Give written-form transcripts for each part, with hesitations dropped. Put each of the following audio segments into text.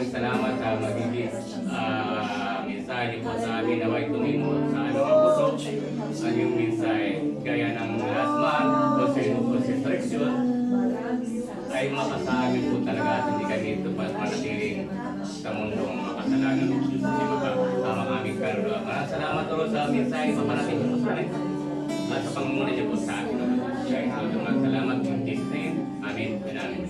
maraming salamat sa magiging mensahe po sa amin na may tumimo sa aming mga puso. Ang yung mensahe gaya ng last month, concentration, ay makasabi po talaga at hindi kami ito manatiling sa mundong makasalanan. Di ba ba? Ang aming kaluluwa. Maraming salamat po sa mensahe sa parating po sa amin. At sa pangunguna niyo po sa akin. Kaya ito salamat in Jesus' name. Amen. Amen.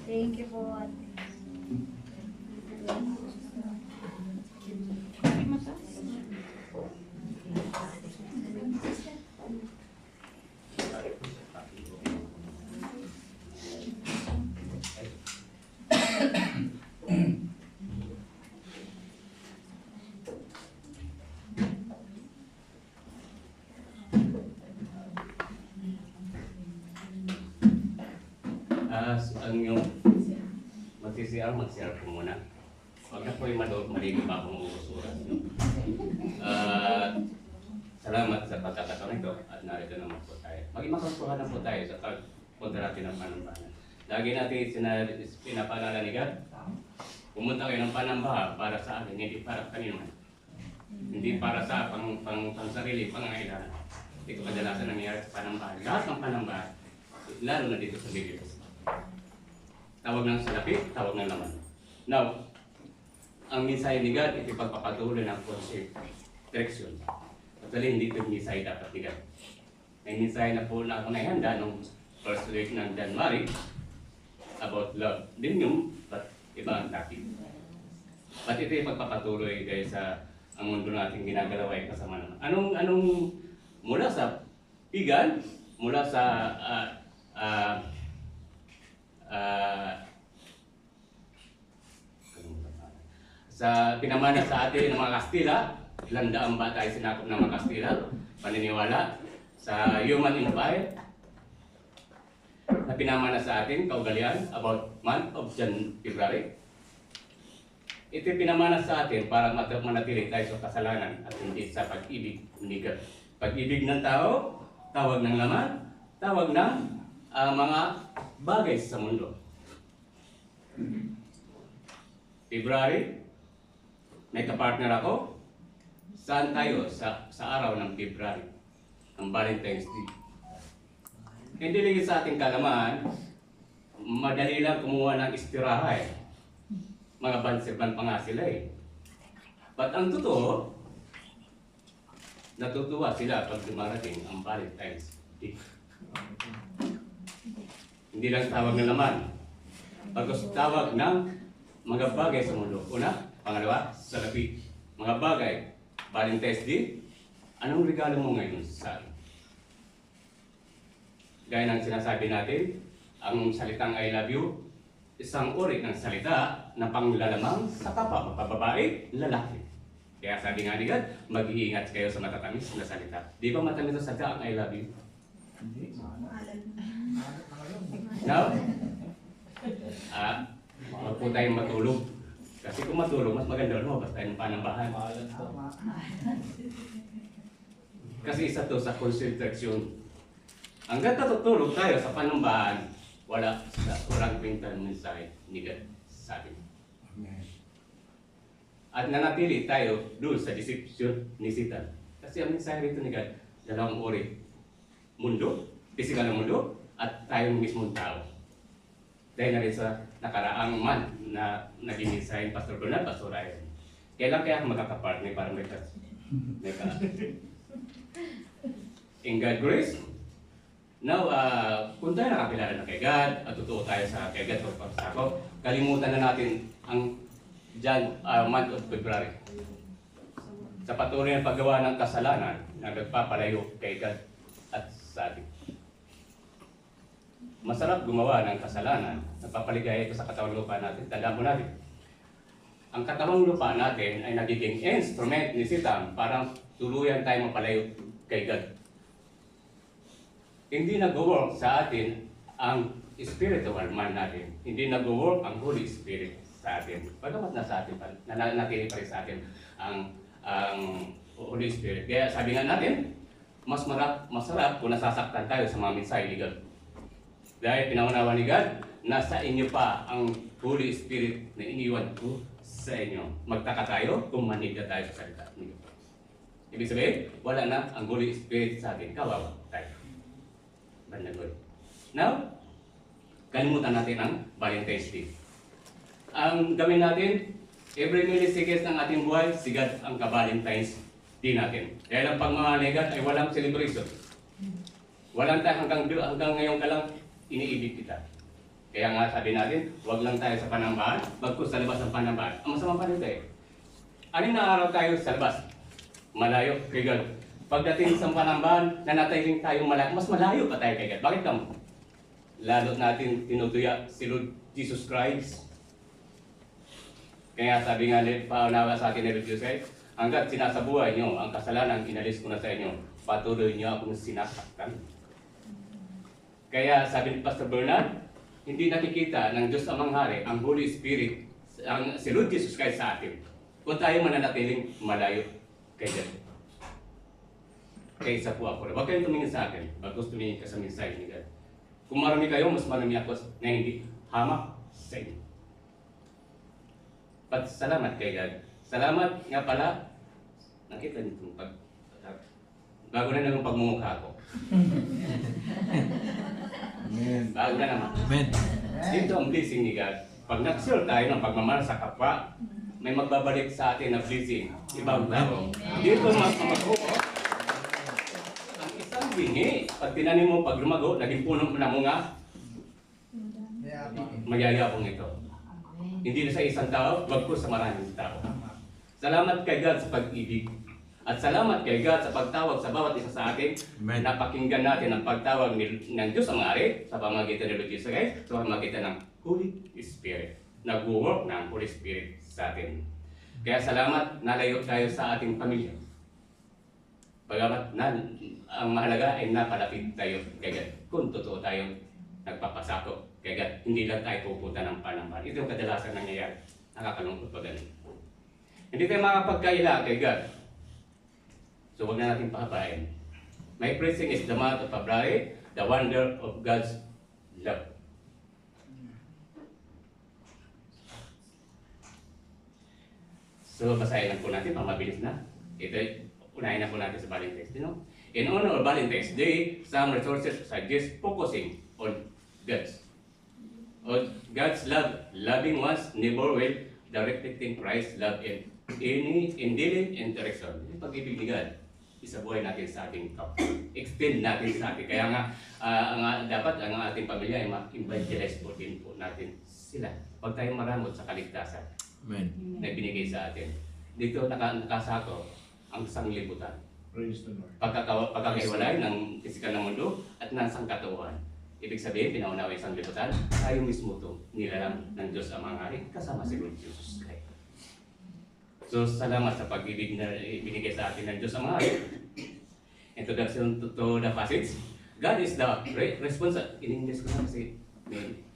Thank you po. Ang yung mag-CR po muna. Huwag na po yung maligo pa akong uusuran. Salamat sa pagkakataon ito at narito naman po tayo. Maging makasuhanan po tayo sa pagpunta natin ng panambahan. Lagi natin pinapaalala ni God, pumunta kayo ng panambahan para sa akin, hindi para kanino man. Hindi para sa pang-sarili, pangangailangan. Ito kadalasan nangyayari sa panambahan. Lahat ng panambahan, lalo na dito sa Biblia. Tawag ng salapi, tawag ng laman. Now, ang mensahe ni God, ito pagpapatuloy ng direction. Actually, hindi ito yung mensahe dapat ni God. May mensahe na po na ako naihanda nung first week ng January about love. Din yung, but iba ang topic. But ito yung pagpapatuloy guys sa ang mundo natin ginagalaw ay kasama naman. Anong mula sa pigan, mula sa sa pinamana sa atin ng mga Kastila, landaan ba tayo sinakop ng mga Kastila, paniniwala sa human empire na pinamana sa atin, kaugalian, about month of February. Ito pinamana sa atin para manatili tayo sa kasalanan at hindi sa pag-ibig ni God. Pag-ibig ng tao, tawag ng laman, tawag ng mga bagay sa mundo. February, may kapartner ako. Saan tayo? Sa araw ng February, ang Valentine's Day. Hindi lang sa ating kalaman, madali lang kumuha ng istirahay. Mga banserban pa nga sila eh. But ang totoo, natutuwa sila pag dumarating ang Valentine's Day. Hindi lang tawag ng laman. Pagkos tawag ng mga bagay sa mundo. Una, pangalawa, salapi. Mga bagay, Valentine's Day, anong regalo mo ngayon sa akin? Gaya ng sinasabi natin, ang salitang I love you, isang uri ng salita na panglalamang sa kapwa, mapababae, lalaki. Kaya sabi nga ni God, mag-iingat kayo sa matatamis na salita. Di ba matamis na salita ang I love you? Hindi. No? Huwag po tayong matulog. Kasi kung matulog, mas maganda lumabas tayo ng panambahan. Kasi isa to sa concentration. Hanggang natutulog tayo sa panambahan, walang kwentang mensahe ni God sa atin. At nanatili tayo doon sa deception ni Satan. Kasi ang mensahe rito ni God, dalawang uri. Mundo, physical na mundo, at tayong mismong tao. Dahil na rin sa nakaraang man na naging mensahe Pastor Bernard, Pastor Ryan. Kailan kaya magkakapartner para may in God grace? Now, kung tayo nakakilala na kay God, at totoo tayo sa kay God o pagsako, kalimutan na natin ang month of February. Sa patuloy na paggawa ng kasalanan na nagpapalayo kay God at sa atin. Masarap gumawa ng kasalanan, nagpapaligaya ito sa katawang lupa natin. Tandaan mo natin, ang katawang lupa natin ay nagiging instrument ni Satan para tuluyan tayo mapalayo kay God. Hindi nag-work sa atin ang spiritual man natin. Hindi nag-work ang Holy Spirit sa atin. Pagkamat nasa atin pa, nanatili pa rin sa atin ang Holy Spirit. Kaya sabi nga natin, masarap kung nasasaktan tayo sa mga mensahe ni God. Dahil pinaunawa ni God, nasa inyo pa ang Holy Spirit na iniwan ko sa inyo. Magtaka tayo kung manigda tayo sa salita ni God. Ibig sabihin, wala na ang Holy Spirit sa atin. Kawawa tayo. Bandagoy. Now, kalimutan natin ang Valentine's Day. Ang gawin natin, every milliseconds ng ating buhay, sigad ang ka-Valentine's Day natin. Dahil ang pagmamahal ni God ay walang celebration. Walang tayo hanggang ngayon ka lang iniibig kita. Kaya nga sabi natin, huwag lang tayo sa panambahan, bagkus sa labas ng panambahan. Ang masama pa rin tayo. Anin na araw tayo sa labas? Malayo kay God. Pagdating sa panambahan, nanatiling tayong malayo, mas malayo pa tayo kay God. Bakit kamo? Lalo natin tinutuya si Lord Jesus Christ. Kaya sabi nga, paunawa sa atin ni Lord Jesus, hanggat sinasabuhay nyo ang kasalanan, inalis ko na sa inyo, patuloy nyo akong sinasaktan. Kaya sabi ni Pastor Bernard, hindi nakikita ng Diyos Amang Hari ang Holy Spirit, si Lord Jesus Christ sa atin, kung tayo mananatiling malayo kay God. Kaya isa po ako, huwag kayong tumingin sa akin, bagos tumingin ka sa mensahe ni God. Kung marami kayo, mas marami ako na hindi hamak sa inyo. But salamat kay God. Salamat nga pala, nakita niyo itong bago na naman pagmumukha ko. Amen. Bago na naman. Amen. Dito ang blessing ni God. Pag nag-share tayo ng pagmamahal sa kapwa, may magbabalik sa atin na blessing. Ibang tao. Dito mas makuha. Ang isang bingi, pag tinanim mo, pag lumago, naging puno mo na mga, magyayabong ito. Hindi na sa isang tao, bagkus sa maraming tao. Salamat kay God sa pag-ibig. At salamat kay God sa pagtawag sa bawat isa sa atin. Amen. Napakinggan natin ang pagtawag ng Diyos ang Ari sa pamamagitan ni Lord Jesus Christ, sa pamamagitan ng Holy Spirit. Nag-work ng Holy Spirit sa atin. Kaya salamat, nalayo tayo sa ating pamilya. Bagamat ang mahalaga ay napalapit tayo kay God. Kung totoo tayong nagpapasako kay God, hindi lang tayo pupunta ng panambahan. Ito yung kadalasan nangyayari. Nakakalungkot pa ganun. Hindi tayo makapagkaila kay God. So huwag na natin pahabain. My preaching is the month of February, the wonder of God's love. So basahin lang po natin, mabilis na. Ito, unahin na po natin sa Valentine's Day. No? In honor of Valentine's Day, some resources suggest focusing on God's love, loving one's neighbor with the reflecting Christ's love in any endearing interaction. Yung pag-ibig ni God, isabuhay natin sa ating kapwa. Extend natin sa ating. Kaya nga, dapat ang ating pamilya ay ma-evangelize po din po natin sila. Huwag tayong maramot sa kaligtasan. Amen. Na binigay sa atin. Dito nakasako ang sanglibutan. Praise the Lord. Pagkakahiwalay ng pisikal ng mundo at ng sangkatauhan. Ibig sabihin, pinaunawa yung sanglibutan, tayo mismo ito nilalang ng Diyos ang mga hari, kasama si Lord Jesus Christ. So, salamat sa pag-ibig na ibinigay sa atin ng Diyos ang mga hari. Introduction to the passage. God is the responsible. In English ko na kasi may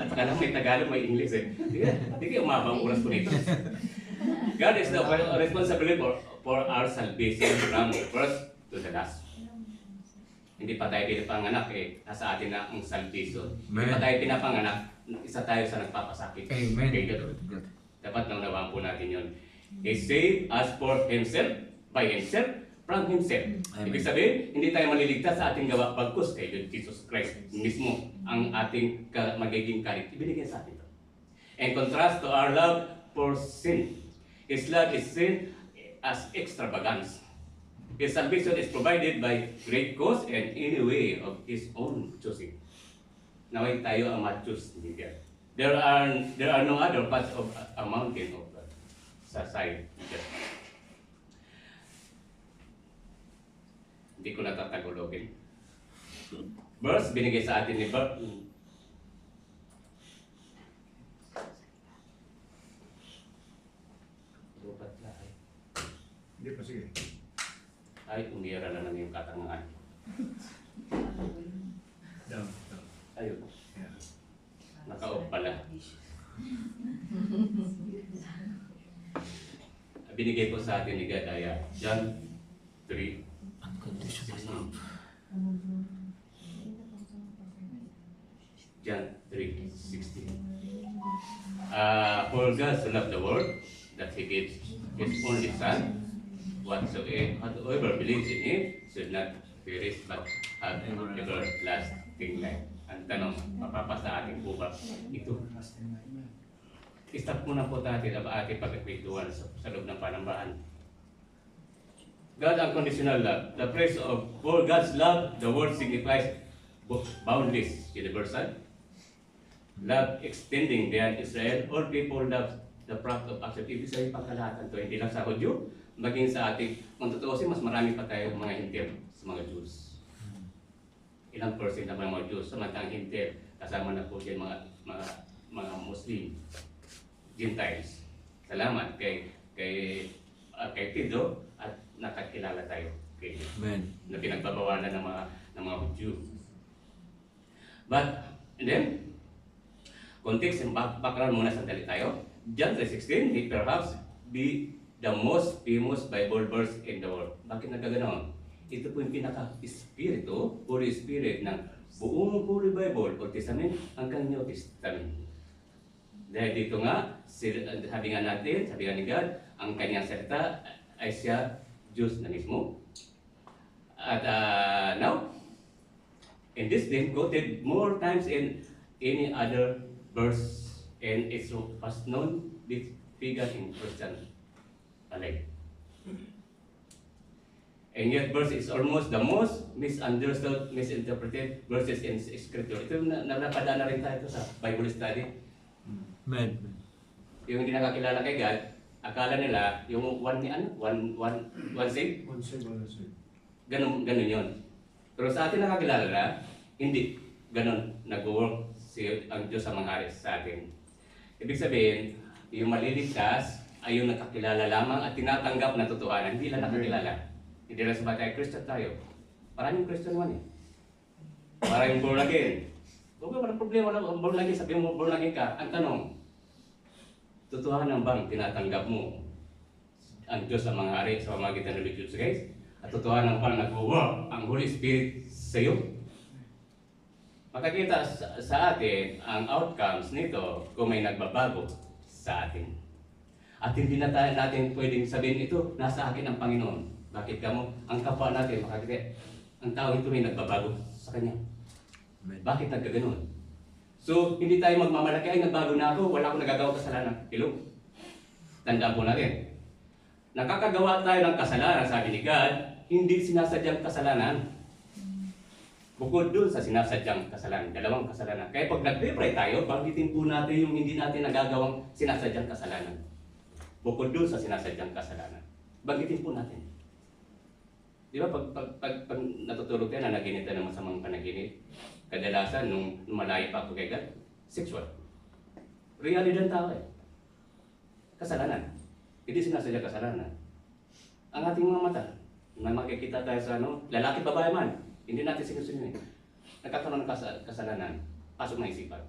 at kala may Tagalog, may English eh. Hindi kayo umabang oras ko nito. God is the responsibility for our salvation from the first to the last. Hindi pa tayo pinapanganak eh. Nasa atin na ang salvation. Hindi pa tayo pinapanganak, isa tayo sa nagpapasakit. Amen. Kay God. Dapat naunawaan po natin yun. He saved us for Himself, by Himself, from Himself. Amen. Ibig sabihin, hindi tayo maliligtas sa ating gawa pagkus kay Jesus Christ mismo ang ating magiging karit. Ibinigay sa atin ito. In contrast to our love for sin, His love is seen as extravagance. His salvation is provided by great cost and any way of His own choosing. Naway tayo ang ma-choose ni God. There are no other parts of a mountain of God sa side ni God. Hindi ko natatagulogin. Verse, binigay sa atin ni Bert. Hindi pa, sige. Ay, umira na lang yung katangahan. Down. Ayun, Yeah. naka-off pala. Binigay po sa atin ni God ay John 3. Unconditional love. John 3:16. For God so loved the world that He gives His only Son, whatsoever believes in Him should not perish but have everlasting life. Ang tanong, mapapasa atin po ba ito? Stop muna po natin ang ating pagkakwentuhan sa loob ng panambahan. God unconditional love. The praise of for God's love, the word signifies boundless, universal. Love extending beyond Israel. All people love the product of action. Ibig sabihin pagkalahatan to, hindi lang sa Hudyo, maging sa ating, kung tutuusin, mas marami pa tayo mga hintil sa mga Jews. Ilang percent na mga Jews, samantalang hintil, kasama na po dyan mga Muslim, Gentiles. Salamat kay Pedro at nakakilala tayo kay Amen. na pinagbabawalan ng mga Hudyo. But, and then, context and background muna sandali tayo. John 3:16 may perhaps be the most famous Bible verse in the world. Bakit nagkaganon? Ito po yung pinaka-espiritu, Holy Spirit ng buong Holy Bible, Old Testament hanggang New Testament. Dahil dito nga, sabi nga ni God, ang kanyang salita ay siya Diyos na mismo. At now, in this name quoted more times in any other verse, and it's so fast known this figure in Christian life. And yet verse is almost the most misunderstood, misinterpreted verses in Scripture. Ito napadaan na rin tayo sa Bible study. Amen. Yung hindi nakakilala kay God, akala nila yung one save, ganun yun. Pero sa atin nakakilala na, hindi ganun nag-work ang Diyos sa mga aris sa atin. Ibig sabihin, yung maliligtas ay yung nakakilala lamang at tinatanggap na totohanan, hindi lang nakakilala. Hindi lang sa batay, Christian tayo. Maraming Christian man eh. Maraming born again. Huwag walang problema, walang born again, sabihin mo born again ka. Ang tanong, totohanan bang tinatanggap mo ang Diyos sa mga hari sa pamamagitan ng Jesus Christ? At totohanan bang nag-uwa ang Holy Spirit sa iyo? Makakita sa atin ang outcomes nito kung may nagbabago sa atin. At hindi na natin pwedeng sabihin ito, nasa akin ang Panginoon. Bakit ka mo? Ang kapwa natin, makakita, ang tao ito may nagbabago sa Kanya. Bakit nagkaganon? So, hindi tayo magmamalaki, ay nagbago na ako, wala akong nagagawa kasalanan. Hello? Tandaan po natin. Nakakagawa tayo ng kasalanan, sabi ni God, hindi sinasadyang kasalanan. Bukod dun sa sinasadyang kasalanan, dalawang kasalanan. Kaya pag nag-pray tayo, banggitin po natin yung hindi natin nagagawang sinasadyang kasalanan. Bukod dun sa sinasadyang kasalanan. Banggitin po natin. Di ba pag natutulog tayo na naginip tayo ng masamang panaginip, kadalasan nung malayo pa ako kay God, sexual. Realidad ng tao eh. Kasalanan. Hindi sinasadya kasalanan. Ang ating mga mata, na makikita tayo sa lalaki babae man, hindi natin sinusunod. Nagkakaroon ng kasalanan, pasok ng isipan.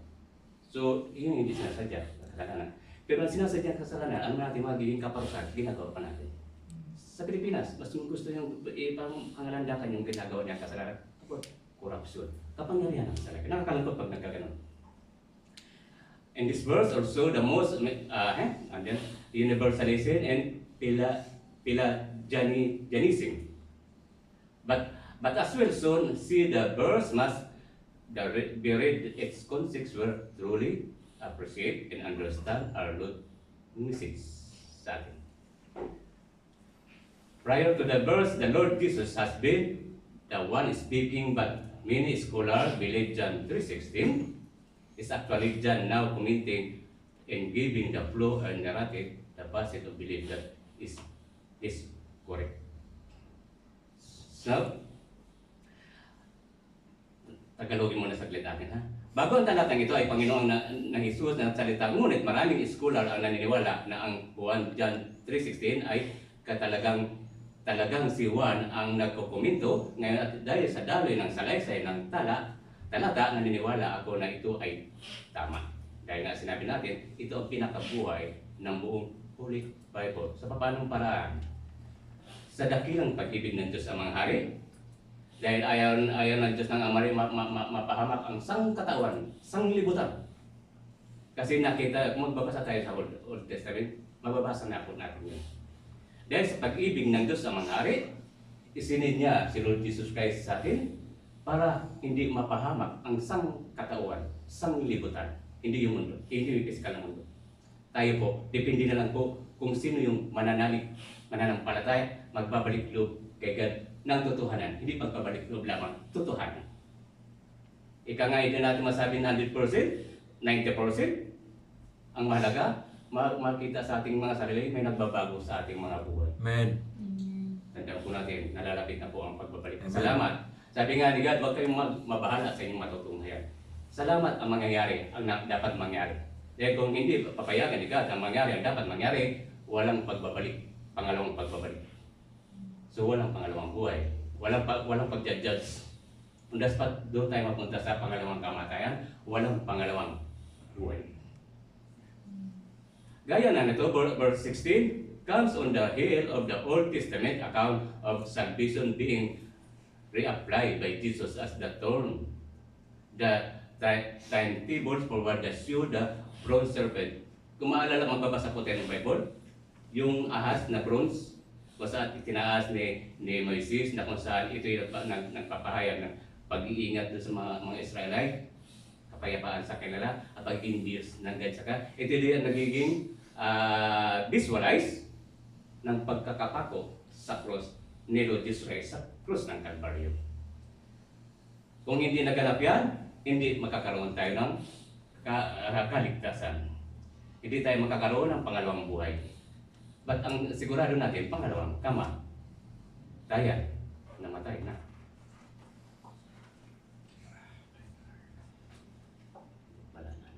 So, yun hindi sinasadya kasalanan. Pero ang sinasadya kasalanan, ano natin magiging kaparusahan, ginagawa pa natin. Sa Pilipinas, mas gusto yung pangalandakan yung ginagawa niya kasalanan. Korupsyon. Kapangyarihan ang salaki. Nakakalungkot pag nagkaganon. In this verse also, the most and then universalism and Pelagianism. But as well soon see the verse must be read its context were truly appreciate and understand our Lord message sa atin. Prior to the verse, the Lord Jesus has been the one speaking, but many scholars believe John 3:16 is actually John now commenting and giving the flow and narrative the passage of belief that is correct. So, Tagalogin muna saglit natin ha. Bago ang talatang ito ay Panginoon na Jesus na salita, ngunit maraming scholar ang naniniwala na ang Juan John 3:16 ay talagang si Juan ang nagkokomento. Ngayon at dahil sa daloy ng salaysay ng talata, naniniwala ako na ito ay tama. Dahil nga sinabi natin, ito ang pinakabuhay ng buong Holy Bible. Sa paanong paraan? Sa dakilang pag-ibig ng Diyos ang mga hari, dahil ayaw ng Diyos ng Amari mapahamak ang sangkatawan, sanglibutan. Kasi nakita, kung magbabasa tayo sa Old Testament, mababasa na po natin yun. Dahil sa pag-ibig ng Diyos sa mga hari, isinid niya si Lord Jesus Christ sa atin para hindi mapahamak ang sangkatawan, sanglibutan. Hindi yung mundo, hindi yung pisikal na mundo. Tayo po, depende na lang po kung sino yung mananampalataya, magbabalik loob kay God ng totohanan, hindi pagbabalik loob lamang, totohanan. Ika nga, hindi natin masabi 100%, 90%. Ang mahalaga, makita sa ating mga sarili, may nagbabago sa ating mga buhay. Amen. Tandaan po natin, nalalapit na po ang pagbabalik. Amen. Salamat. Sabi nga ni God, huwag kayong mabahala sa inyong matutunghayan. Salamat ang mangyayari, ang dapat mangyari. Dahil kung hindi papayagan ni God ang mangyari, ang dapat mangyari, walang pagbabalik, pangalawang pagbabalik. So walang pangalawang buhay, walang pag-judge. Kung dapat doon tayo mapunta sa pangalawang kamatayan, walang pangalawang buhay. Gaya na nito, verse 16, comes on the heel of the Old Testament account of salvation being reapplied by Jesus as the thorn. The timetables forward the shoe, the bronze serpent. Kung maalala, magbabasa po tayo ng Bible, yung ahas na bronze, kung saan itinaas ni Moises, na kung saan ito yung nagpapahayag ng pag-iingat sa mga Israelite, kapayapaan sa kanila, at pag-induce ng God saka. Ito din ang nagiging visualize ng pagkakapako sa cross ni Lord Jesus Christ sa cross ng Kalbaryo. Kung hindi naganap yan, hindi makakaroon tayo ng kaligtasan. Hindi tayo makakaroon ng pangalawang buhay. But ang sigurado natin, pangalawang kamatayan, namatay na. Wala na.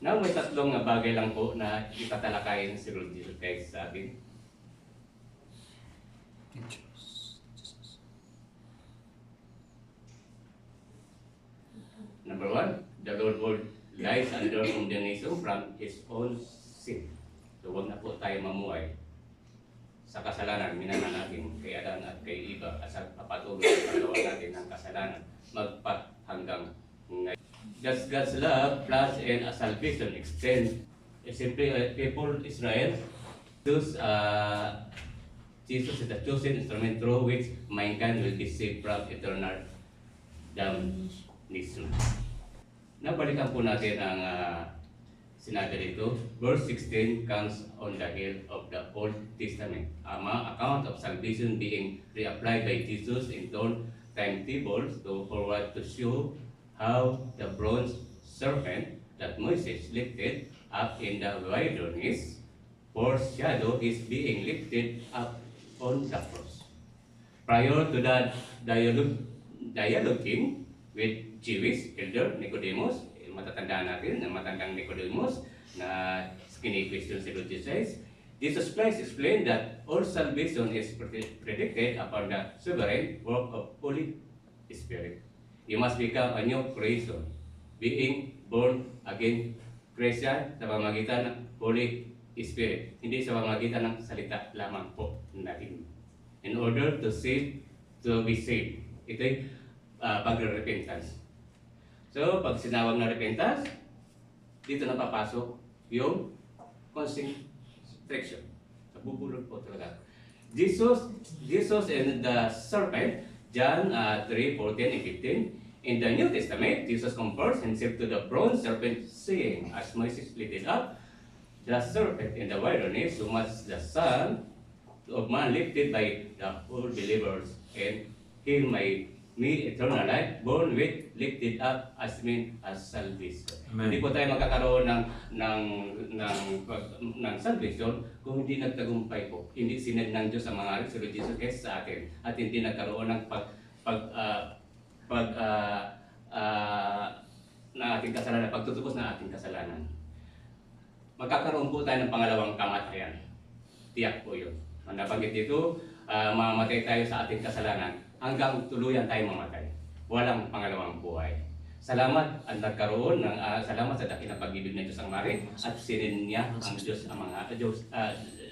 Now, may tatlong bagay lang po na itatalakayin si Lord Jesus Christ sa atin. Number one, the Lord will lies under condemnation from His own sin. So huwag na po tayo mamuhay sa kasalanan, minana natin kay Adan at kay Eva at sa papatuloy sa paggawa natin ng kasalanan magpahanggang ngayon. Does God's love, plus and salvation extend simply people Israel? Jesus is the chosen instrument through which mankind will be saved from eternal damnation. Nabalikan po natin ang sinabi dito. Verse 16 comes on the heel of the Old Testament. Account of salvation being reapplied by Jesus in turn timetables to forward to show how the bronze serpent that Moses lifted up in the wilderness foreshadow is being lifted up on the cross. Prior to that dialoguing with Jewish elder Nicodemus, matatandaan natin na matandang Nicodemus na kini-question si Lord Jesus Christ explained that all salvation is predicated upon the sovereign work of Holy Spirit. You must become a new creation, being born again Christian sa pamamagitan ng Holy Spirit, hindi sa pamamagitan ng salita lamang po natin. In order to be saved, ito'y pag-repentance. So, pag sinawag na repentance, dito na papasok yung concentration. Bubulol po talaga. Jesus and the serpent, John 3:14 and 15. In the New Testament, Jesus compares himself to the bronze serpent, saying, as Moses lifted up the serpent in the wilderness, so much the Son of Man lifted by the whole believers, and he may me eternal life, born with, lifted up as mean as salvation. Amen. Hindi po tayo magkakaroon ng salvation kung hindi nagtagumpay po. Hindi sinad ng Diyos ang mga si Lord Jesus Christ sa atin, at hindi nagkaroon ng na ating kasalanan, pagtutubos ng ating kasalanan. Magkakaroon po tayo ng pangalawang kamatayan. Tiyak po yun. Ang nabanggit dito, mamamatay tayo sa ating kasalanan hanggang tuluyan tayo mamatay. Walang pangalawang buhay. Salamat at nagkaroon ng salamat sa dakilang pag-ibig ng Diyos ang Mari at sinin niya ang Diyos ang mga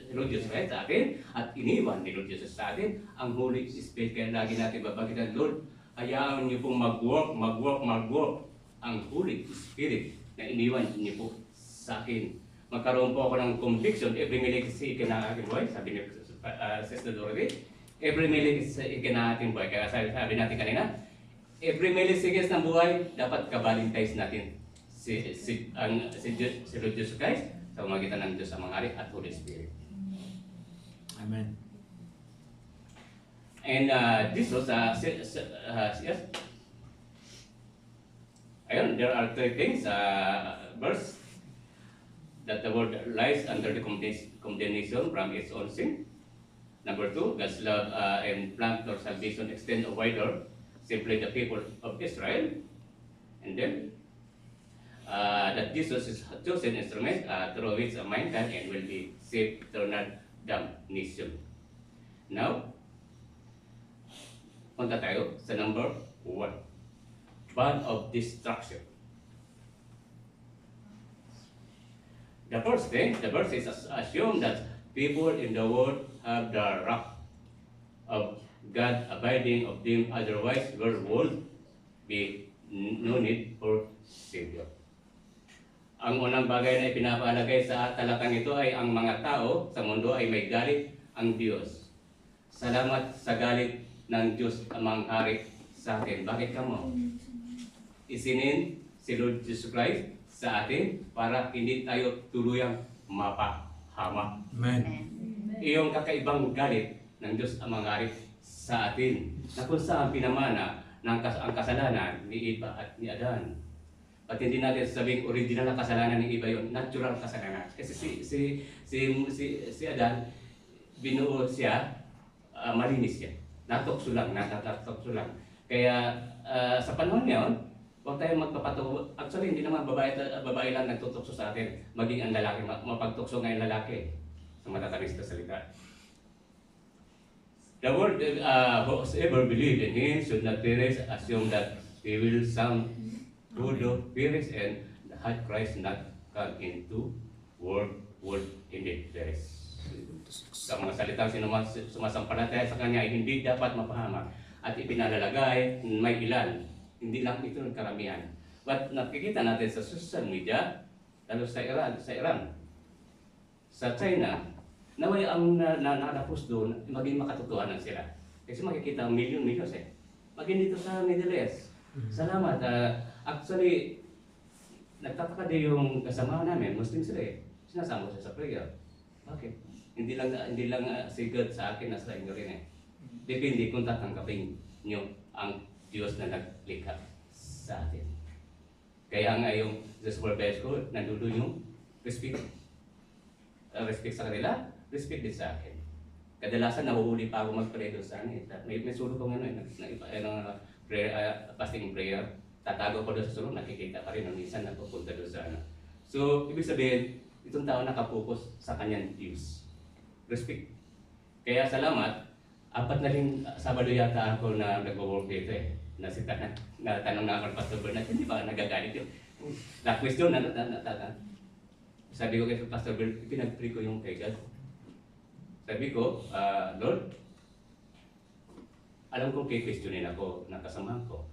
Lord Jesus Christ sa atin at iniwan ni Lord Jesus sa atin ang Holy Spirit. Kaya lagi natin babagitan, Lord, hayaan niyo pong mag-work ang Holy Spirit na iniwan niyo po sa akin. Magkaroon po ako ng conviction every millisecond ng aking buhay, sabi ni Sister Dorothy, every millisecond ng ating buhay. Kaya sabi natin kanina, every milliseconds ng buhay, dapat kabalintays natin si Lord Jesus Christ sa pamamagitan ng Diyos ang Mangari at Holy Spirit. Amen. And this was, yes. Ayun, there are three things, verse, that the world lies under the condemnation from its own sin. Number two, God's love and plan for salvation extend wider, simply the people of Israel. And then, that Jesus is a chosen instrument through which mankind and will be saved eternal damnation. Now, punta tayo sa number 1. Ban of destruction. The first thing, the verse is assume that people in the world have the wrath of God abiding of them, otherwise there would be no need for Savior. Ang unang bagay na ipinapalagay sa talatang ito ay ang mga tao sa mundo ay may galit ang Diyos. Salamat sa galit ng Diyos ang manghari sa atin. Bakit ka mo? Isinin si Lord Jesus Christ sa atin para hindi tayo tuluyang mapahama. Amen. Iyong kakaibang galit ng Diyos ang manghari sa atin na kung saan pinamana ng ang kasalanan ni Eva at ni Adan. At hindi natin sabing original na kasalanan ni Eva yun, natural kasalanan. Kasi si Adan, binuo siya, malinis siya. Natukso lang. Kaya sa panahon ngayon, huwag tayong magpapatuwa. Actually, hindi naman babae lang nagtutukso sa atin. Maging ang lalaki, mapagtukso ngayon lalaki. Sa matatamis na salita. The word, whosoever believe in Him should not perish, assume that he will some who perish and had Christ not come into world indeed perish. Sa mga salitang sumasampalataya sa Kanya ay hindi dapat mapahamak at ipinalalagay may ilan. Hindi lang ito ng karamihan. But nakikita natin sa social media, lalo sa Iran, sa China, naway ang nakapos doon, maging makatotohanan sila. Kasi makikita ang million-millions eh. Maging dito sa Middle East. Salamat. Actually, nagtataka din yung kasama namin, Muslim sila eh. Sinasama siya sa prayer. Bakit? Hindi lang si God sa akin, nasa inyo rin eh. Depende kung tatanggapin nyo ang Diyos na naglikha sa atin. Kaya nga yung sa verse ko, nandulo yung respect. Respect sa kanila, respect din sa akin. Kadalasan nahuhuli pa ako mag-pray doon sa akin. May sulok ko fasting prayer. Tatago ko doon sa sulok, nakikita pa rin nung minsan napupunta doon sa ano. So, ibig sabihin, itong tao nakapokus sa kanyang Diyos. Respect. Kaya salamat, 4 na rin Sabado yata ako na nag-work dito eh. Natanong na ako ng Pastor Bernard, hindi ba nagagalit yun? Na-question na. Sabi ko kay Pastor Bernard, pinag-pray ko yung kay God. Sabi ko, Lord, alam kong kay-questionin ako, nakasama ko.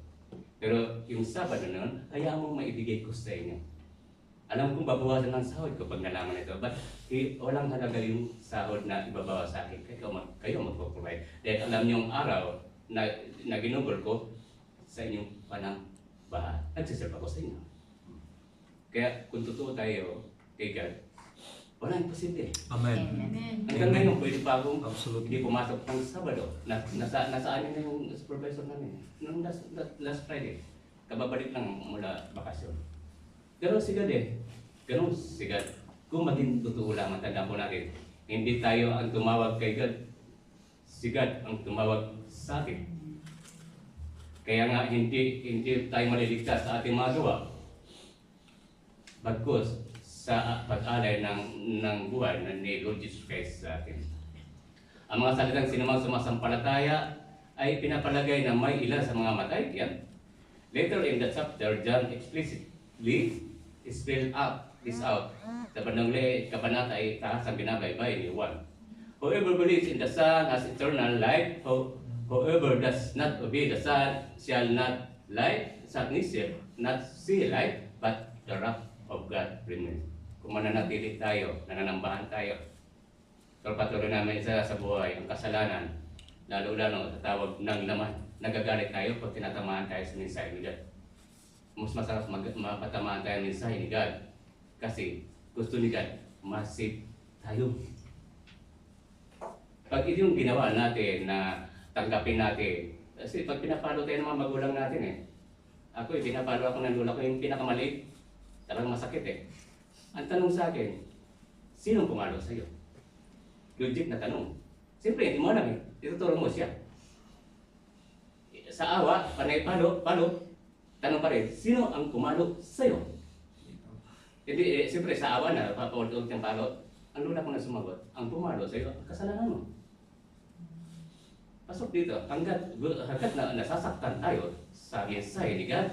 Pero yung Sabado na nun, hayaan mo maibigay ko sa inyo. Alam kong babawasan ng sahod ko pag nalaman ito, but walang halaga yung sahod na ibabawas sa akin. Kayo magpo-provide. Dahil alam niyong araw na ginugol ko sa inyong panambahan. Nagsiserve ako sa inyo. Kaya kung totoo tayo kay God, walang imposible. Amen. Hanggang ngayon, pwede pa akong Absolutely. hindi pumasok ng Sabado. Nasaan na yung supervisor namin. Noong last Friday, kababalik lang mula bakasyon. Ganun si God eh. Ganun si God. Kung maging totoo lang, matandaan po natin, hindi tayo ang tumawag kay God. Si God ang tumawag sa atin. Kaya nga, hindi tayo maliligtas sa ating mga gawa. Bagkus, sa pag-alay ng buhay ni Lord Jesus Christ sa atin. Ang mga salitang sinumang sumasampalataya ay pinapalagay na may ilan sa mga matay. Yan. Later in the chapter, John explicitly spelled this out. Sa panangli, kabanata ay tahas ang binabaybay ni Juan. Whoever believes in the Son has eternal life. Whoever does not obey the Son shall not not see life, but the wrath of God remains. Kung mananatili tayo, nananambahan tayo, pero patuloy namin isa sa buhay ang kasalanan, lalo-lalo sa tawag ng laman. Nagagalit tayo pag tinatamaan tayo sa mensahe ni God. Mas masarap mapatamaan tayo ng mensahe ni God kasi gusto ni God masave tayo. Pag ito yung ginawa natin na tanggapin natin, kasi pag pinapalo tayo ng mga magulang natin ako pinapalo ako ng lula ko yung pinakamaliit, talagang masakit Ang tanong sa akin, sinong pumalo sa iyo? Logic na tanong. Siyempre, hindi mo alam ituturo mo siya. Sa awa, panay palo, tanong pa rin, sino ang pumalo sa iyo? Hindi, siyempre sa awa na, papaulog ng palo, ang lula ko na sumagot, ang pumalo sa iyo, kasalanan mo. Pasok dito, hanggat na nasasaktan tayo sa mensahe ni God,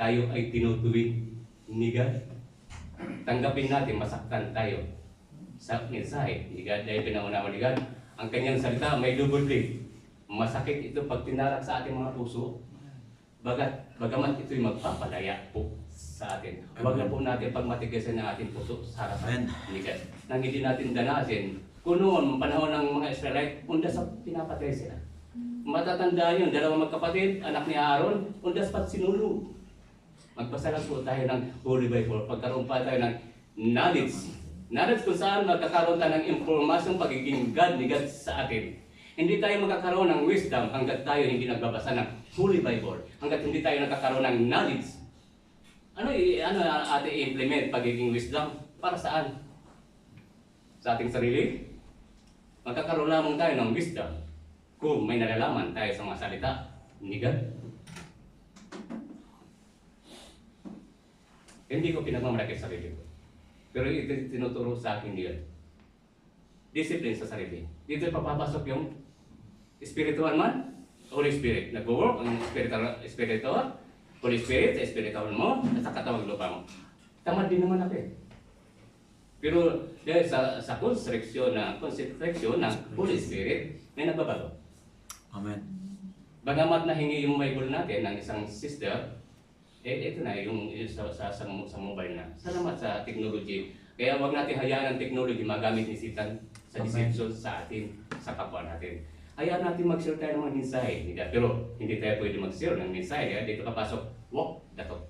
tayo ay tinutuwid ni God. Tanggapin natin masaktan tayo sa mensahe ni God dahil pinaunawa ni God. Ang kanyang salita may double blade. Masakit ito pag tinarak sa ating mga puso. Bagamat ito'y magpapalaya po sa atin. Huwag na po natin pagmatigasan ng ating puso sa harapan ni God. Nang hindi natin danasin, kung noon, panahon ng mga Israelite, undas sa pinapatay sila. Matatanda yun, dalawang magkapatid, anak ni Aaron, undas pat sinulog. Magpasala po tayo ng Holy Bible, pagkaroon pa tayo ng knowledge. Knowledge kung saan magkakaroon tayo ng impormasyon pagiging God ni God sa atin. Hindi tayo magkakaroon ng wisdom hanggat tayo hindi nagbabasa ng Holy Bible. Hanggat hindi tayo nagkakaroon ng knowledge. Ano ating i-implement pagiging wisdom? Para saan? Sa ating sarili? Magkakaroon lamang tayo ng wisdom kung may nalalaman tayo sa mga salita ni God. Hindi ko pinagmamalaki sa sarili ko. Pero ito tinuturo sa akin yun. Discipline sa sarili. Dito papapasok yung spiritual man, Holy Spirit. Nag-work ang spiritual, Holy Spirit, sa spiritual mo, at sa katawang lupa mo. Tamad din naman ako Pero dahil sa constriction ng Holy Spirit, may nagbabago. Amen. Bagamat nahingi yung Bible natin ng isang sister, ito na yung sa mobile na. Salamat sa technology. Kaya huwag natin hayaan ang technology magamit ni Satan sa deception sa atin, sa kapwa natin. Hayaan natin mag-share tayo ng mga mensahe. Pero hindi tayo pwede mag-share ng mensahe. Dito kapasok, walk the talk.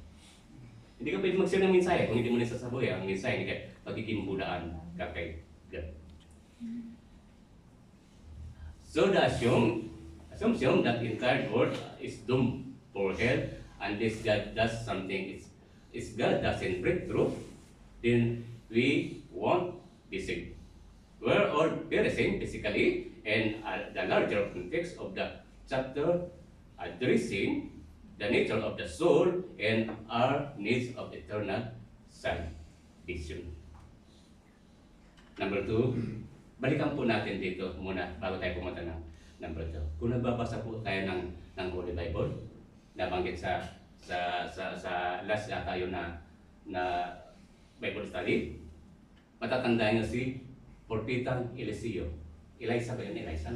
Hindi ka pwede mag-share ng mensahe kung hindi mo nasasaboy ang mensahe ni God. Pagiging bulaan ka kay God. So the assumption that the entire world is doomed for hell unless God does something, if God doesn't break through, then we won't be saved. We're all perishing physically, and the larger context of the chapter addressing the nature of the soul and our needs of eternal salvation. Number 2, balikan po natin dito muna bago tayo pumunta ng number 2. Kung nagbabasa po tayo ng Holy Bible, nabanggit sa last yata yun na Bible study, matatandaan nyo si Propetang Eliseo. Eliza ba yun? Eliza?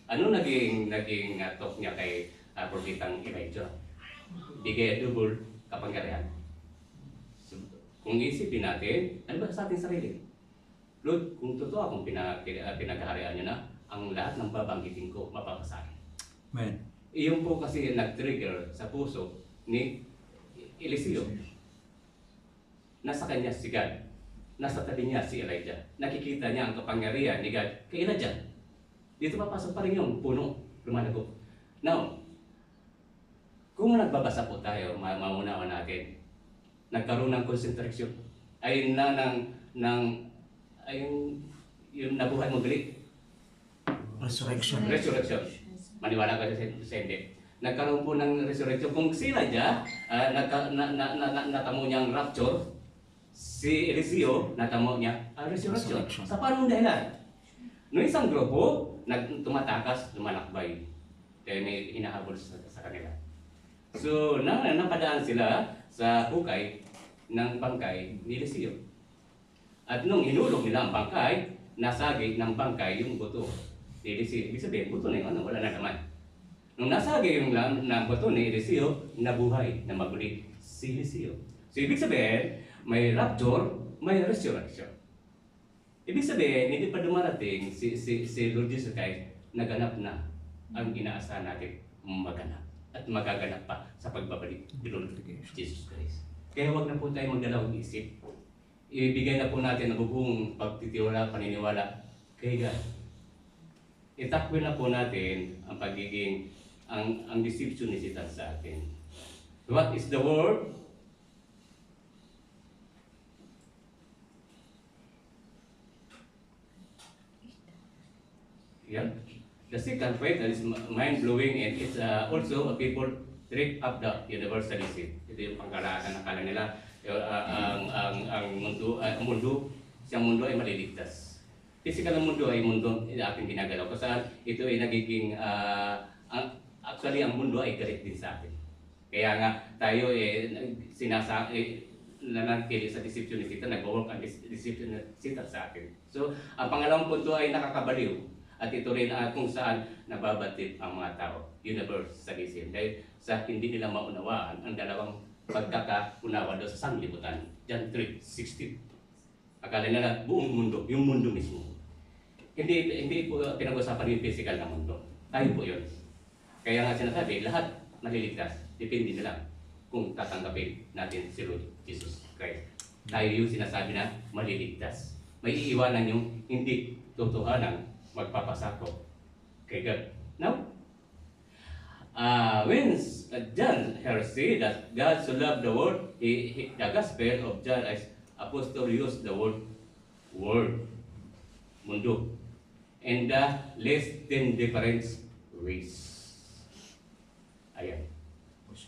Ano naging talk niya kay Propetang Elijah? Bigay double kapangyarihan. So, kung isipin natin, ano ba sa ating sarili? Lord, kung totoo akong pinaghaharian niyo na, ang lahat ng babanggitin ko, mapapasahin. Amen. Iyon po kasi nag-trigger sa puso ni Eliseo. Nasa kanya si God. Nasa tabi niya si Elijah. Nakikita niya ang kapangyarihan ni God kay Elijah. Dito papasok pa rin yung puno, lumalago. Now, kung nagbabasa po tayo, maunawa natin, nagkaroon ng concentration, ay yung nabuhay mo gali. Resurrection. Maniwala ka sa hindi. Nagkaroon po ng resurrection. Kung si Elijah, natamo niyang rapture, si Eliseo, natamo niya, resurrection. Resurrection. Sa parang dahilan. Noong isang grupo, tumatakas, lumalakbay. Kaya may hinahabol sa kanila. So, napadaan sila sa hukay ng bangkay ni Eliseo. At nung hinulog nila ang bangkay, nasagi ng bangkay yung buto ni Eliseo. Ibig sabihin, buto na yun, wala na naman. Nung nasagi yung buto ni Eliseo, nabuhay na maguli si Eliseo. So, ibig sabihin, may rapture, may resurrection. Ibig sabihin, hindi pa dumarating si Lord Jesus Christ, naganap na ang inaasahan natin maganap at magaganap pa sa pagbabalik ni Lord Jesus Christ. Kaya wag na po tayo magdalawang isip. Ibigay na po natin ang buong pagtitiwala, paniniwala kay God. Itakwil na po natin ang pagiging, ang deception ni Satan sa atin. What is the word? Yeah. The second point that is mind-blowing and it's also people trip up the universalism. Ito yung pangkala nila. Ang mundo, siyang mundo ay maliligtas. Physical na mundo ay mundo na ating ginagalaw. Kung saan ito ay nagiging, actually ang mundo ay galit din sa atin. Kaya nga tayo nanatili sa deception ni Satan, nag-work ang deception ni Satan sa atin. So, ang pangalawang punto ay nakakabaliw. At ito rin kung saan nababatid ang mga tao, universalism. Dahil sa hindi nila maunawaan ang dalawang pagkakaunawa doon sa sanglibutan. John 3:16. Akala nila buong mundo, yung mundo mismo. Hindi po pinag-usapan yung physical na mundo. Tayo po yun. Kaya nga sinasabi, lahat maliligtas. Depende na lang kung tatanggapin natin si Lord Jesus Christ. Tayo yung sinasabi na maliligtas. May iiwanan yung hindi totohanan magpapasako kay God. Now, when John said that God so loved the world, the Gospel of John as Apostle used the word mundo, and the less than different ways. Ayan.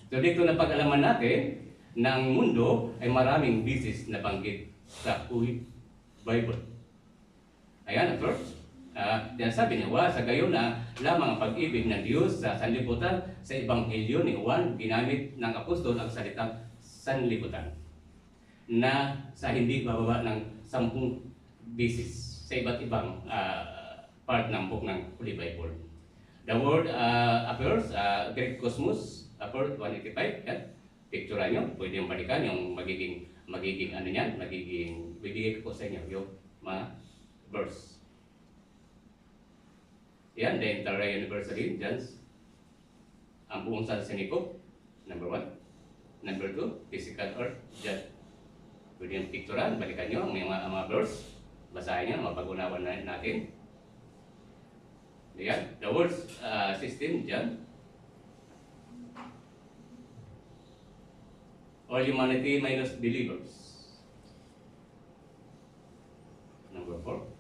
So dito na pag-alaman natin na ang mundo ay maraming beses na banggit sa Bible. Ayan, of course. Sabi ni Juan, sa gayon na lamang ang pag-ibig ng Diyos sa sanlibutan sa Ebanghelyo ni Juan, ginamit ng apostol ang salitang sanlibutan na sa hindi bababa ng 10 beses sa iba't ibang part ng book ng Holy Bible. The word appears, Greek cosmos, appears 185, yan. Picture nyo, pwede yung balikan yung magiging ano yan, bibigay ko sa inyo yung mga verse. Yan, the entire universally, John's. Ang buong sansinikop, number 1. Number 2, physical earth, John. Pwede yung picturean, balikan nyo ang mga verse. Basahin nyo, mapag-unawan natin. Yan, the words 16, John. All humanity minus believers. Number 4.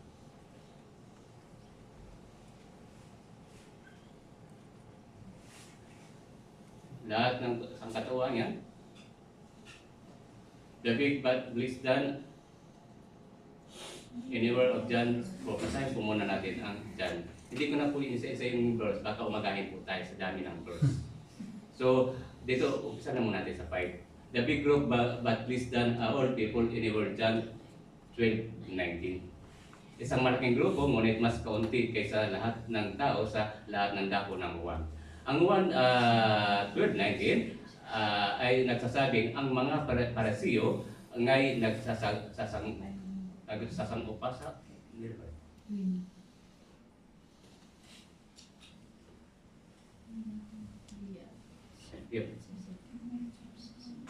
Lahat ng sangkatuan yan. The big bad bliss done anywhere of John 4. Basahin po muna natin ang John. Hindi ko na po isa-isa yung verse, baka umagahin po tayo sa dami ng verse. So, dito, umpisa na muna natin sa 5. The big group but bliss done all people anywhere John 12:19. Isang malaking grupo, ngunit mas kaunti kaysa lahat ng tao sa lahat ng dako ng Juan. Ang 12:19 ay nagsasabing ang mga Parisiyo ngay nagsasang-upa sa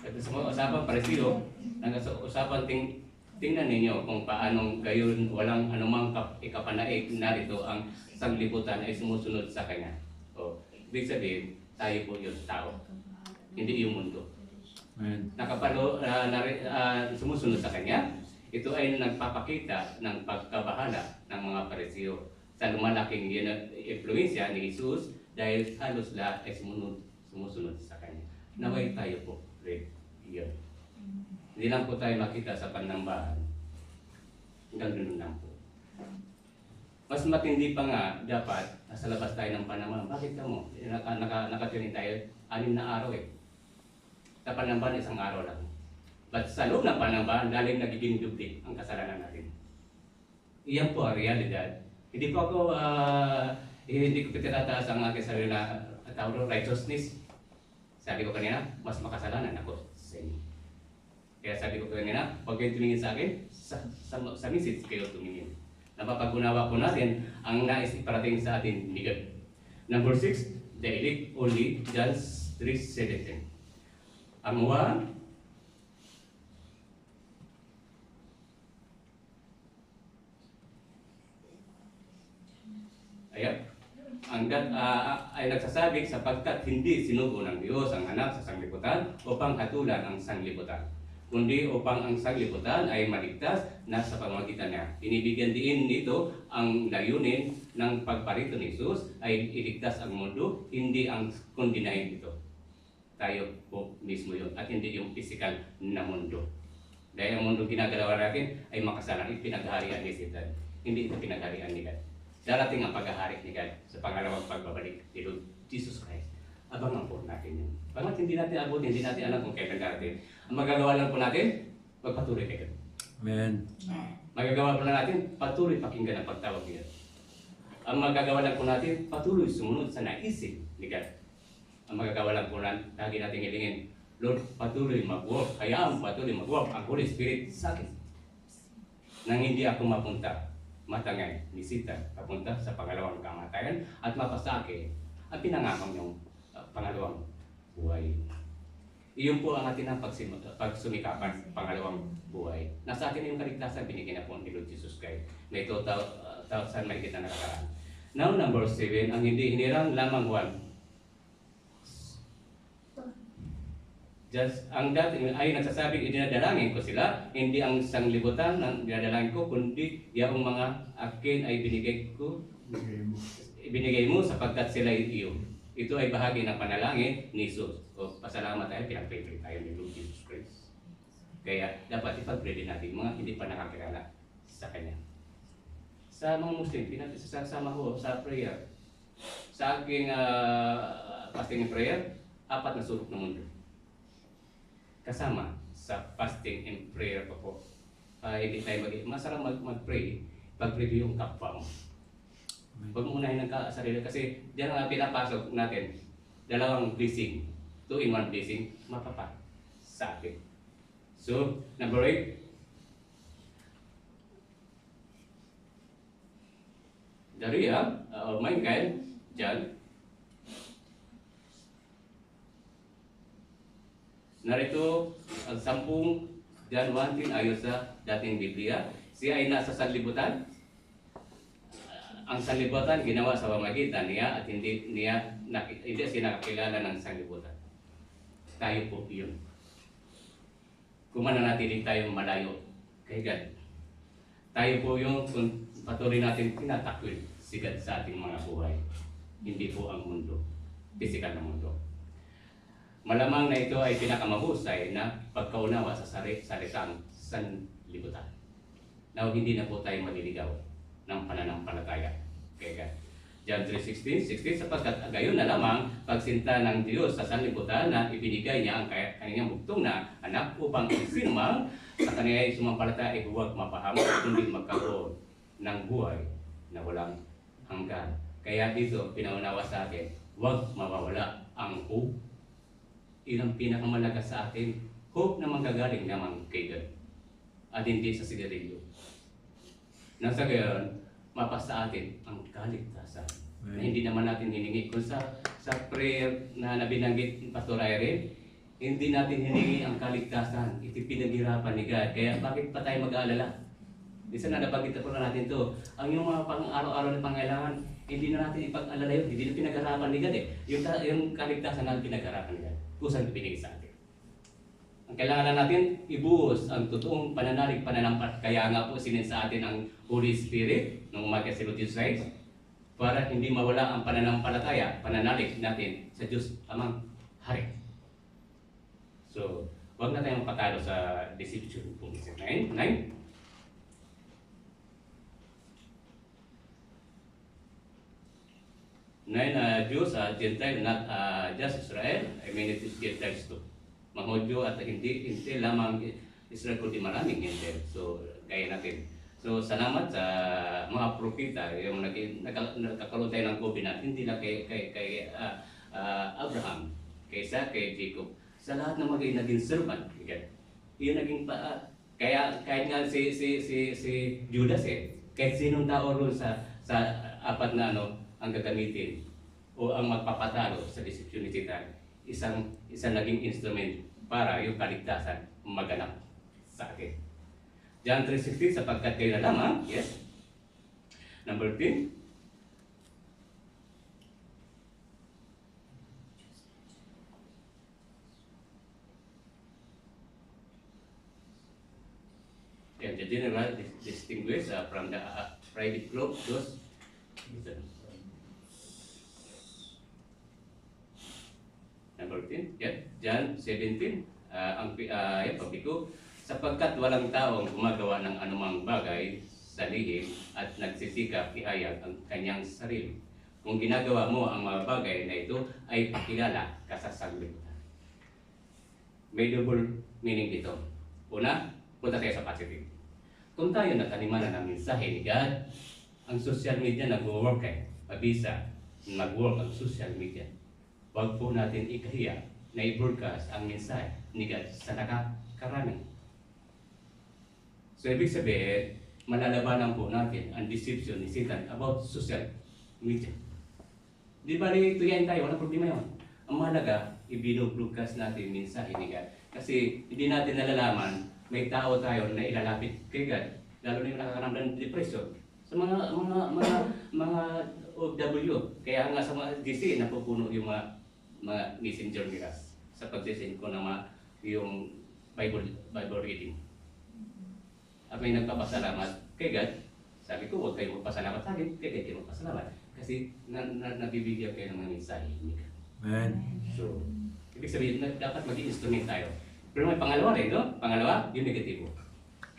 Ito sa mga usapang Parisiyo, nag-usapan tingnan ninyo kung paanong gayon walang anumang ikapanaig narito ang sanglibutan ay sumusunod sa kanya. Ibig sabihin, tayo po yung tao, hindi yung mundo. Amen. Sumusunod sa kanya, ito ay nagpapakita ng pagkabahala ng mga Parisiyo sa lumalaking influensya ni Jesus dahil halos lahat ay sumusunod sa kanya. Naway tayo po, Red. Iyon. Hindi lang po tayo makita sa panambahan. Hanggang doon lang po. Mas matindi pa nga, dapat, nasa labas tayo ng panambahan. Bakit ka mo? Nakatunin tayo, 6 na araw eh. Sa panambahan, 1 araw lang. But sa loob ng panambahan, lalim nagiging dubli ang kasalanan natin. Iyan po ang realidad. Hindi po ako, hindi ko tinataas ang aking sarili na tawag righteousness. Sabi ko kanina, mas makasalanan ako sa inyo. Kaya sabi ko kanina, huwag kayong tumingin sa akin, sa message kayo tumingin. Napapag-unawa po natin ang nais iparating sa atin ni God. Number 6, the elect only, John 3:17. Ang ayan, ay nagsasabi sapagkat hindi sinugo ng Diyos ang anak sa sanglibutan upang hatulan ang sanglibutan, kundi upang ang sanglibutan ay maligtas na sa pamamagitan niya. Binibigyan din dito ang layunin ng pagparito ni Jesus ay iligtas ang mundo, hindi ang kondinahin ito. Tayo po mismo yun at hindi yung physical na mundo. Dahil ang mundo ginagalawa natin ay makasalan, ipinagharian ni Satan, hindi ito pinagharian ni God. Darating ang paghahari ni God sa pangalawang pagbabalik ni Lord Jesus Christ. Abangan po natin yun. Pagkat hindi natin abot, hindi natin alam kung kailan darating. Ang magagawa lang po natin, magpatuloy kay God. Amen. Magagawa po lang natin, patuloy pakinggan ang pagtawag ni God. Ang magagawa lang po natin, patuloy sumunod sa naisip ni God. Ang magagawa lang po natin, lagi natin ilingin, Lord, patuloy mag-work, hayaan patuloy mag-work ang Holy Spirit sa akin. Nang hindi ako mapunta, matangay ni Satan papunta sa pangalawang kamatayan at mapasake ang pinangakang niyong pangalawang buhay. Iyon po ang ating pagsumikapan, pangalawang buhay. Nasa atin yung kaligtasan, binigyan na po ni Lord Jesus Christ. May 2,000 mahigit na nakaraan. Now, number 7, ang hindi hinirang lamang 1. Ang dating ay nagsasabing idinadalangin ko sila, hindi ang sanglibutan ng dinadalangin ko, kundi yaong mga akin ay binigay mo sapagkat sila iyo. Ito ay bahagi ng panalangin ni Jesus. O pasalamat tayo, pinag-pray tayo ni Lord Jesus Christ. Kaya dapat ipag-pray din natin mga hindi pa nakakilala sa Kanya. Sa mga Muslim, pinasasama ko sa prayer. Sa aking fasting and prayer, 4 na sulok ng mundo. Kasama sa fasting and prayer ko po. Hindi tayo masarap mag-pray, pag-review yung kapwa mo. Huwag mo unahin ng sarili kasi diyan ang pinapasok natin, 2 blessing, 2-in-1 blessing, mapapa sa atin. So, number 8, the realm of mankind, John. Narito ang 10 John 1:10 ayon sa dating Biblia. Siya ay nasa sanlibutan. Ang sanlibutan ginawa sa pamamagitan niya at hindi siya nakakilala ng sanlibutan. Tayo po yun. Kung mananatiling tayo malayo kay God. Tayo po yung patuloy natin tinatakwil si God sa ating mga buhay. Hindi po ang mundo, physical na mundo. Malamang na ito ay pinakamahusay na pagkaunawa sa salitang sanlibutan. Na hindi na po tayo maliligaw ng pananampalataya. Kaya John 3:16 sapagkat gayon na lamang pagsinta ng Diyos sa sanlibutan na ibinigay niya ang kanyang bugtong na anak upang sinumang sa kanya ay sumampalataya ay huwag mapahamak kundi magkaroon ng buhay na walang hanggan. Kaya dito pinaunawa sa atin, huwag mawawala ang hope. Ilang pinakamalagas sa atin, hope na manggagaling naman kay God at hindi sa sigarilyo. Nasa gayon, mapasa atin ang kaligtasan. Na hindi naman natin hiningi. Kung sa prayer na nabinanggit ni Pastor Irene, hindi natin hiningi ang kaligtasan. Ito pinaghirapan ni God. Kaya bakit pa tayo mag-aalala? Isa na nabanggit po na natin to. Ang yung mga pang-araw-araw na pangailangan, hindi na natin ipag-alala yun. Hindi na pinagharapan ni God eh. Yung kaligtasan na pinagharapan ni God. Kusang ibinigay sa atin. Ang kailangan na natin, ibuhos ang totoong pananalig, pananampalat. Kaya nga po sinin sa atin ang Holy Spirit nung umaga si Lord Jesus Christ para hindi mawala ang pananampalataya, pananalig natin sa Diyos Amang Hari. So, Huwag na tayong mapatalo sa deception kung isip. 9. Jews, Gentile, not just Israel. I mean, it is Gentiles too. Mga Hudyo at hindi lamang Israel kundi maraming Gentile. So, gaya natin. So, salamat sa mga propeta, yung nagkakaroon tayo ng covenant, hindi lang kay Abraham, kaysa kay Jacob. Sa lahat ng mga naging servant, yun naging kaya kahit nga si Judas kahit sinong tao ron sa apat na ang gagamitin o ang magpapatalo sa deception ni Satan, isang naging instrument para yung kaligtasan maganap sa atin. John 3:16, sapagkat kayo na lamang, yes. Number 10. Yeah, the general distinguish from the private group, those. Number 10, yeah. John 17, pabiko, sapagkat walang taong gumagawa ng anumang bagay sa lihim at nagsisikap ihayag ang kanyang sarili. Kung ginagawa mo ang mga bagay na ito, ay pakilala ka sa sanglibutan. May double meaning dito. Una, punta tayo sa positive. Kung tayo nataniman ng mensahe ni God, ang social media nag-work Mabisa, mag-work ang social media. Huwag po natin ikahiya na i-broadcast ang mensahe ni God sa nakakarami. So, ibig sabihin, malalabanan po natin ang deception ni Satan about social media. Di ba tuyain tayo, walang problema yun. Ang mahalaga, i-broadcast natin mensahe ni God. Kasi hindi natin nalalaman, may tao tayo na ilalapit kay God, lalo na yung nakakaramdam ng depression. Sa mga OFW, kaya nga sa mga GC, napupuno yung mga messenger nila sa pag-send ko ng yung Bible reading. At may nagpapasalamat kay God. Sabi ko, huwag kayo magpasalamat sa akin, kaya kayo magpasalamat. Kasi nabibigyan kayo ng mga mensahe ni God. Amen. So, ibig sabihin, dapat maging instrument tayo. Pero may pangalawa rin, no? Pangalawa, yung negatibo.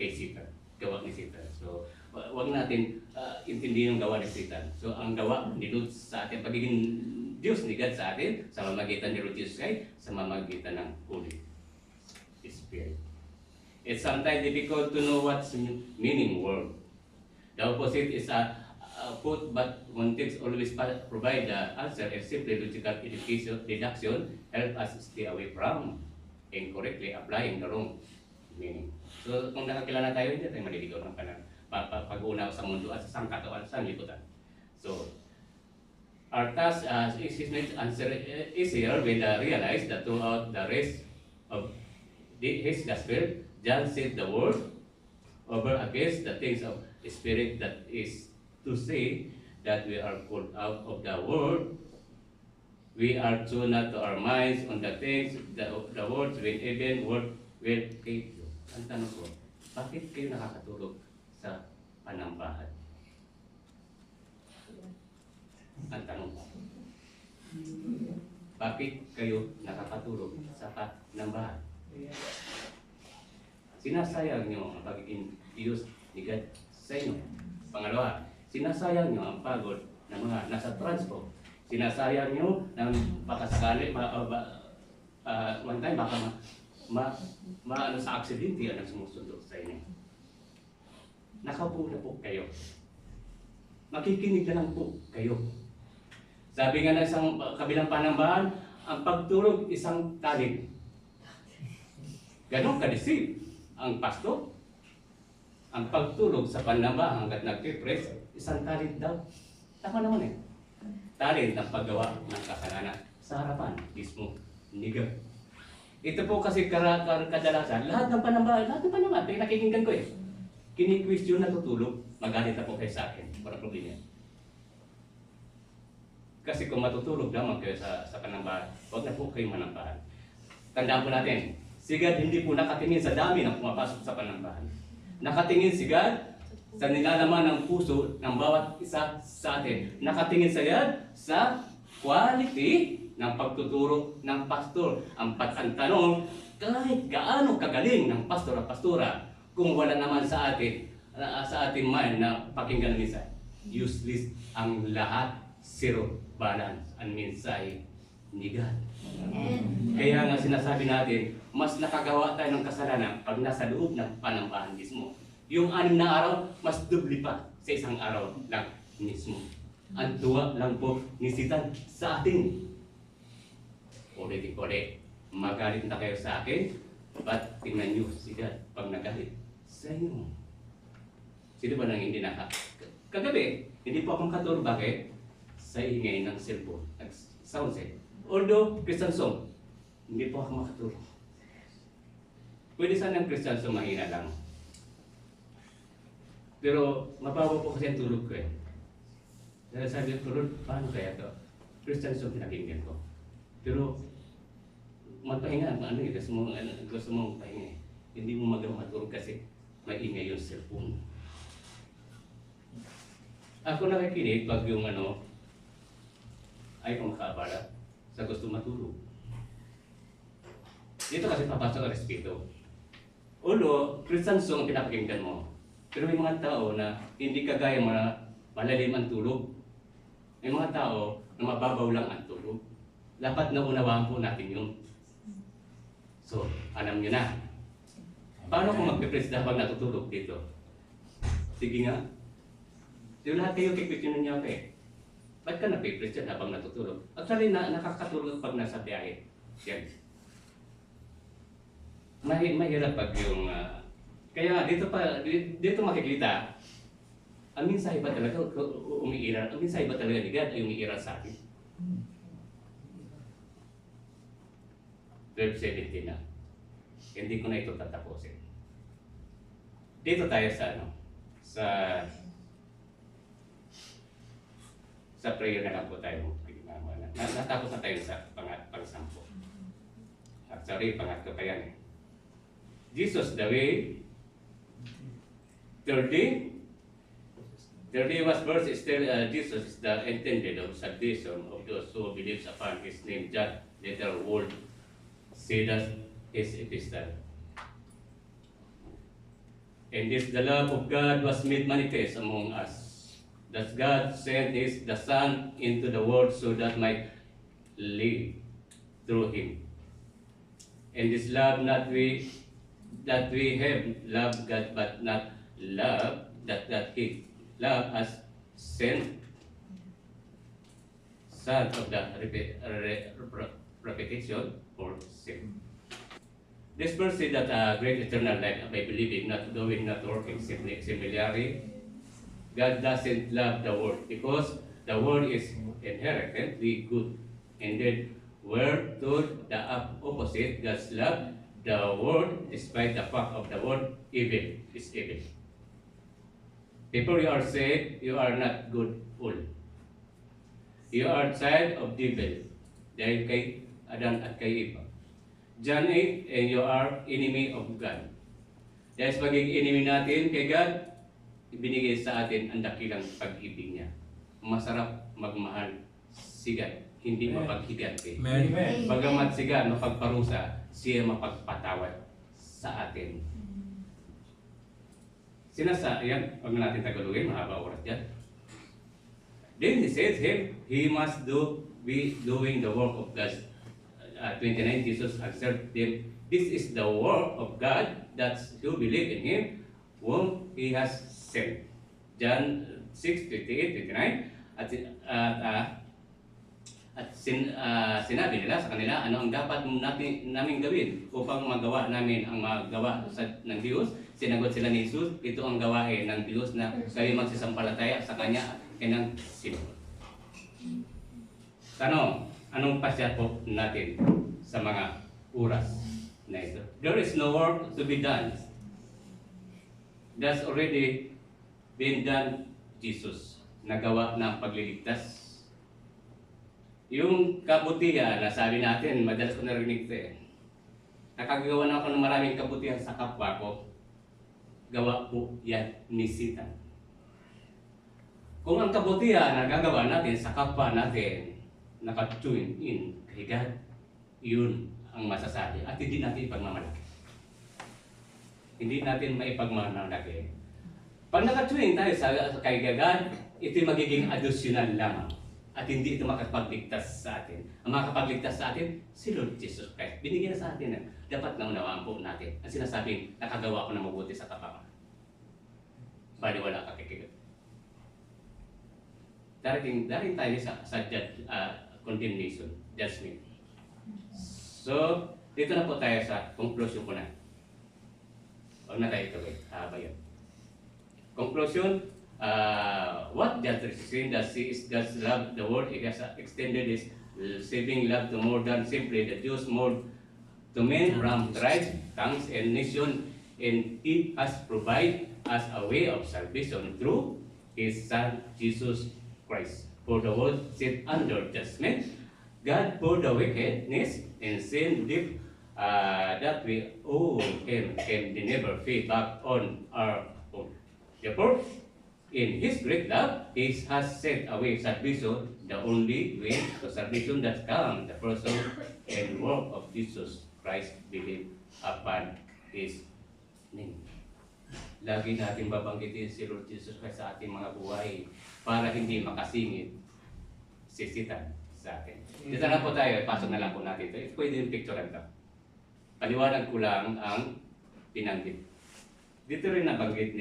Kay Satan. Gawa ni Satan. So, huwag natin intindihin yung gawa ni Satan. So, ang gawa ni Lord sa atin, pagiging Diyos ni God sa atin, sa mamagitan ni Lord Jesus Christ, sa mamagitan ng Holy Spirit. It's sometimes difficult to know what's meaning word. The opposite is a quote, but one text always provide the answer, and simply logical deduction help us stay away from incorrectly applying the wrong meaning. So, kung nakakilala tayo, hindi tayo maliligaw ng pag-unaw sa mundo at sa sangkatawan sa liputan. So, our task is answer easier when realize that throughout the rest of his gospel, John said the word over against the things of the spirit, that is to say that we are called out of the world. We are tuned not to our minds on the things, the words when even word will keep you. Ang tanong ko, bakit kayo nakakatulog sa panambahan? Ang tanong ko, bakit kayo nakakatulog sa panambahan? Sinasayang nyo ang pagiging Diyos ni God sa inyo. Pangalawa, sinasayang nyo ang pagod ng mga nasa transport. Sinasayang nyo ng pakasakali, one time baka sa aksidente ang sumusunod sa inyo. Nakaupo na po kayo. Makikinig na lang po kayo. Sabi nga na isang kabilang panambahan, ang pagtulog isang talent. Ganon ka-deceive ang pastor. Ang pagtulog sa panambahan hanggat nagpipres, isang talent daw. Tama naman eh. Talent ang paggawa ng kasalanan sa harapan mismo ni God. Ito po kasi kadalasan, lahat ng panambahan, nakikinggan ko eh. Kini-question na tutulog, magalit na po kayo sa akin. Walang problema. Kasi kung matutulog naman kayo sa panambahan, huwag na po kayo manambahan. Tandaan po natin, si God hindi po nakatingin sa dami ng pumapasok sa panambahan. Nakatingin si God sa nilalaman ng puso ng bawat isa sa atin. Nakatingin sa God sa quality ng pagtuturo ng pastor. Ang tanong, kahit gaano kagaling ng pastor at pastora, kung wala naman sa ating mind na pakinggan misa, useless ang lahat, zero balance ang mensahe ni God. Kaya nga sinasabi natin, mas nakagawa tayo ng kasalanan pag nasa loob ng panambahan mismo. Yung 6 na araw, mas dubli pa sa isang araw lang mismo. Ang tuwa lang po ni Satan sa atin. Ulit-ulit, magalit na kayo sa akin, but tingnan nyo si God pag nagalit sa inyo. Sino ba nang hindi Kagabi, hindi po akong katulog. Bakit? Sa ingay ng cellphone, sound set. Although, Christian song, hindi po ako makatulog. Pwede sana ang Christian song mahina lang. Pero mababaw po kasi ang tulog ko eh. Dahil sabi ko, Lord, paano kaya ito? Christian song pinakinggan ko. Pero magpahinga, gusto mong pahinga eh. Hindi mo magawa matulog kasi may ingay yung cellphone. Ako nakikinig pag yung ay kumakaabala sa gusto matulog. Dito kasi papasok ang respeto. Although, Christian song ang pinapakinggan mo. Pero may mga tao na hindi kagaya malalim ang tulog. May mga tao na mababaw lang ang tulog. Dapat naunawaan po natin yun. So, alam nyo na. Paano kung magpipreach habang natutulog dito? Sige nga. Di lahat kayo kikwistiyonin niya ako eh. Ba't ka napipreach yan habang natutulog? Actually, nakakatulog pag nasa biyahe. Yan. Mahirap pag yung... kaya dito makikita, ang mensahe ba talaga umiiral? Ang mensahe ba talaga ni God ay umiiral sa akin? 12:17 na. Hindi ko na ito tatapusin. Dito tayo sa prayer na lang po tayo. Natapos na tayo sa pang-sampo. Sorry, pangatlo pa yan eh. Jesus the way. 30 was verse is still Jesus is the intended of salvation of those who believes upon his name. John later word say that his epistle. And this the love of God was made manifest among us. That God sent the Son into the world so that might live through him. And this love that we have loved God, but not love that he loved us, sent Son of the repetition or sin. This verse says that great eternal life by believing, not doing, not working. Similarly, God doesn't love the world because the world is inherently good. And then we're told the opposite. God's love the world despite the fact of the world evil is evil. Before you are saved, you are not good fool. You are child of devil. Dahil kay Adan at kay Eva. John 8, and you are enemy of God. Dahil sa pagiging enemy natin kay God, ibinigay sa atin ang dakilang pag-ibig niya. Masarap magmahal si God, hindi mapaghiganti. Amen. Bagamat si God mapagparusa, siya mapagpatawad sa atin. Yan, huwag na natin tagalugin, mahaba oras dyan. Then he says he must be doing the work of God. 29, Jesus answered them, this is the work of God, that you believe in him, whom he has sent. John 6:28-29. At sinabi nila sa kanila, ano ang dapat namin gawin upang magawa namin ang magawa ng Diyos? Sinagot sila ni Jesus, ito ang gawain ng Diyos na kayo magsisampalataya sa Kanya ng sinunod. Tanong, anong pasya po natin sa mga oras na ito? There is no work to be done. That's already been done, Jesus. Nagawa ng pagliligtas. Yung kabutihan na sabi natin, madalas ko narinig ito eh. Nakagawa na ako ng maraming kabutihan sa kapwa ko. Gawa po yan ni Satan. Kung ang kabutihan na gagawa natin sa kapwa natin, naka-tune in kay God, yun ang masasabi at hindi natin ipagmamalaki. Hindi natin maipagmamalaki. Pag naka-tune tayo sa kay God, ito magiging additional lamang at hindi ito makapagligtas sa atin. Ang makapagligtas sa atin, si Lord Jesus Christ. Binigyan na sa atin na dapat naunawaan po natin ang sinasabing nakagawa ko na mabuti sa kapama. Bali wala ka kay God. Darating tayo sa condemnation, judgment. So, dito na po tayo sa conclusion ko na. Huwag na tayo ituloy. Bayan. Conclusion, what God is saying that He is God's love, the world He has extended His saving love to more than simply the Jews, more to men from tribes, tongues, and nation, and He has provided us a way of salvation through His Son, Jesus Christ. For the world sit under judgment, God for the wickedness and sin deep that we all can never pay back on our own. Therefore, in His great love, He has sent away salvation, the only way to salvation that comes the person and work of Jesus Christ, believe upon His name. Lagi natin babanggitin si Lord Jesus Christ sa ating mga buhay para hindi makasingit sisitan sa atin. Dito na po tayo, pasok na lang po natin ito. Pwede yung picture ito. Paliwanag ko lang ang binanggit. Dito rin nabanggit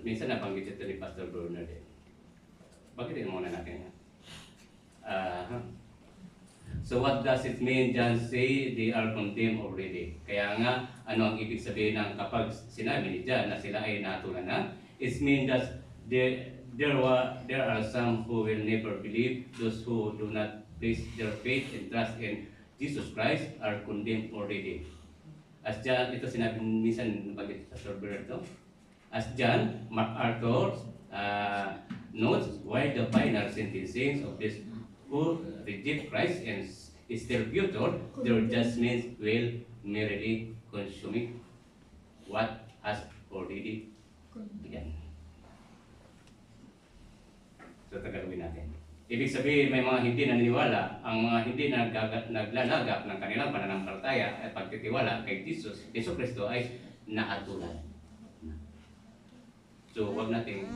minsan nabanggit ito ni Pastor Bruno din. Banggitin muna natin yan. So what does it mean? John say they are condemned already. Kaya nga, ano ang ibig sabihin ng kapag sinabi ni John na sila ay natulan na? It means that there are some who will never believe. Those who do not place their faith and trust in Jesus Christ are condemned already. As John, ito sinabi minsan bagay sa Pastor Berto. As John MacArthur notes, why the final sentencing of this who reject Christ and is their future, their judgments will merely consume what has already begun. So, tagalogin natin. Ibig sabihin, may mga hindi naniniwala, ang mga hindi naglalagak ng kanilang pananampalataya at pagtitiwala kay Jesus, Yesu Cristo ay naatulan. So, huwag nating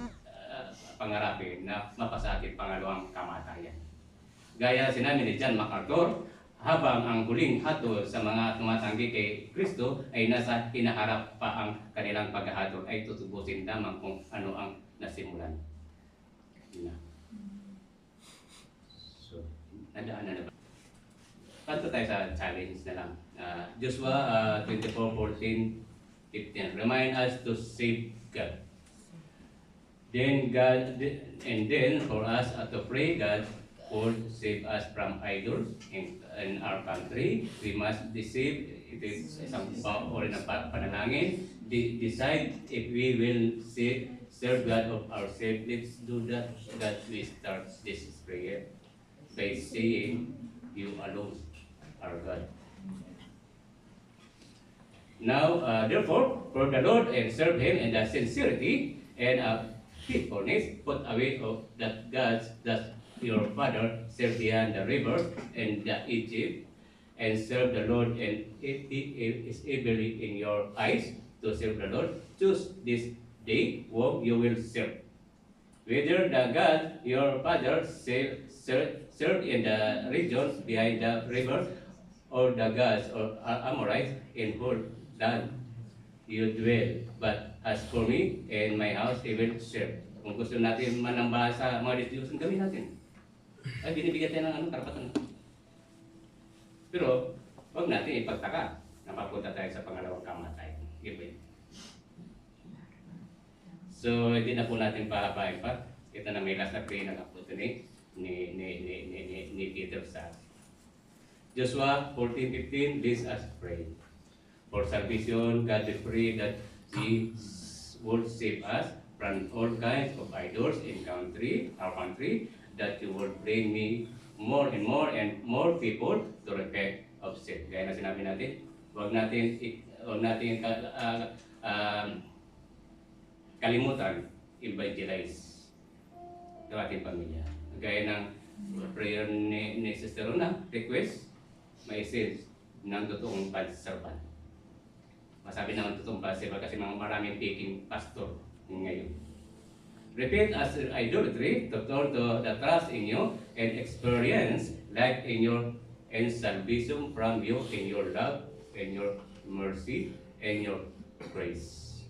pangarapin na mapasakit pangalawang kamatayan. Gaya sinabi ni John MacArthur, habang ang huling hatol sa mga tumatanggi kay Kristo ay nasa hinaharap pa ang kanilang paghahatol ay tutubusin lamang kung ano ang nasimulan. So, nadaanan na ba? Panto tayo sa challenge na lang. Joshua 24:14-15. Remind us to save God. Then for us to pray God would save us from idols in our country. We must deceive, it is isang uri ng panalangin. Decide if we will serve God of ourselves. Let's do that. That we start this prayer by saying, you alone are God. Now, therefore, for the Lord and serve Him in the sincerity and faithfulness, put away of that gods that your father served beyond the river and the Egypt, and serve the Lord, and if He is able in your eyes to serve the Lord, choose this day whom you will serve. Whether the God your father served in the regions behind the river, or the gods or Amorites in whose land you dwell. But as for me and my house, we will serve. Kung gusto natin manambahan sa mga destination, gawin natin. Ay, binibigyan tayo ng karapatan. Pero, huwag natin ipagtaka na papunta tayo sa pangalawang kamatayan. Given. So, hindi na po natin pahabain pa. Ito na may last na pray na kaputo ni Peter sa Joshua 14:15, this us pray. For salvation, God we pray that He would save us from all kinds of idols in our country, that You would bring me more and more people to repent of sin. Gaya na sinabi natin, huwag natin kalimutan evangelize sa ating pamilya. Gaya ng prayer ni Sister Rona, request, may sales ng totoong servant. Masabi naman totoong servant kasi maraming taking pastor ngayon. Repeat as idolatry to turn to the trust in you and experience life in your and salvation from you in your love and your mercy and your grace.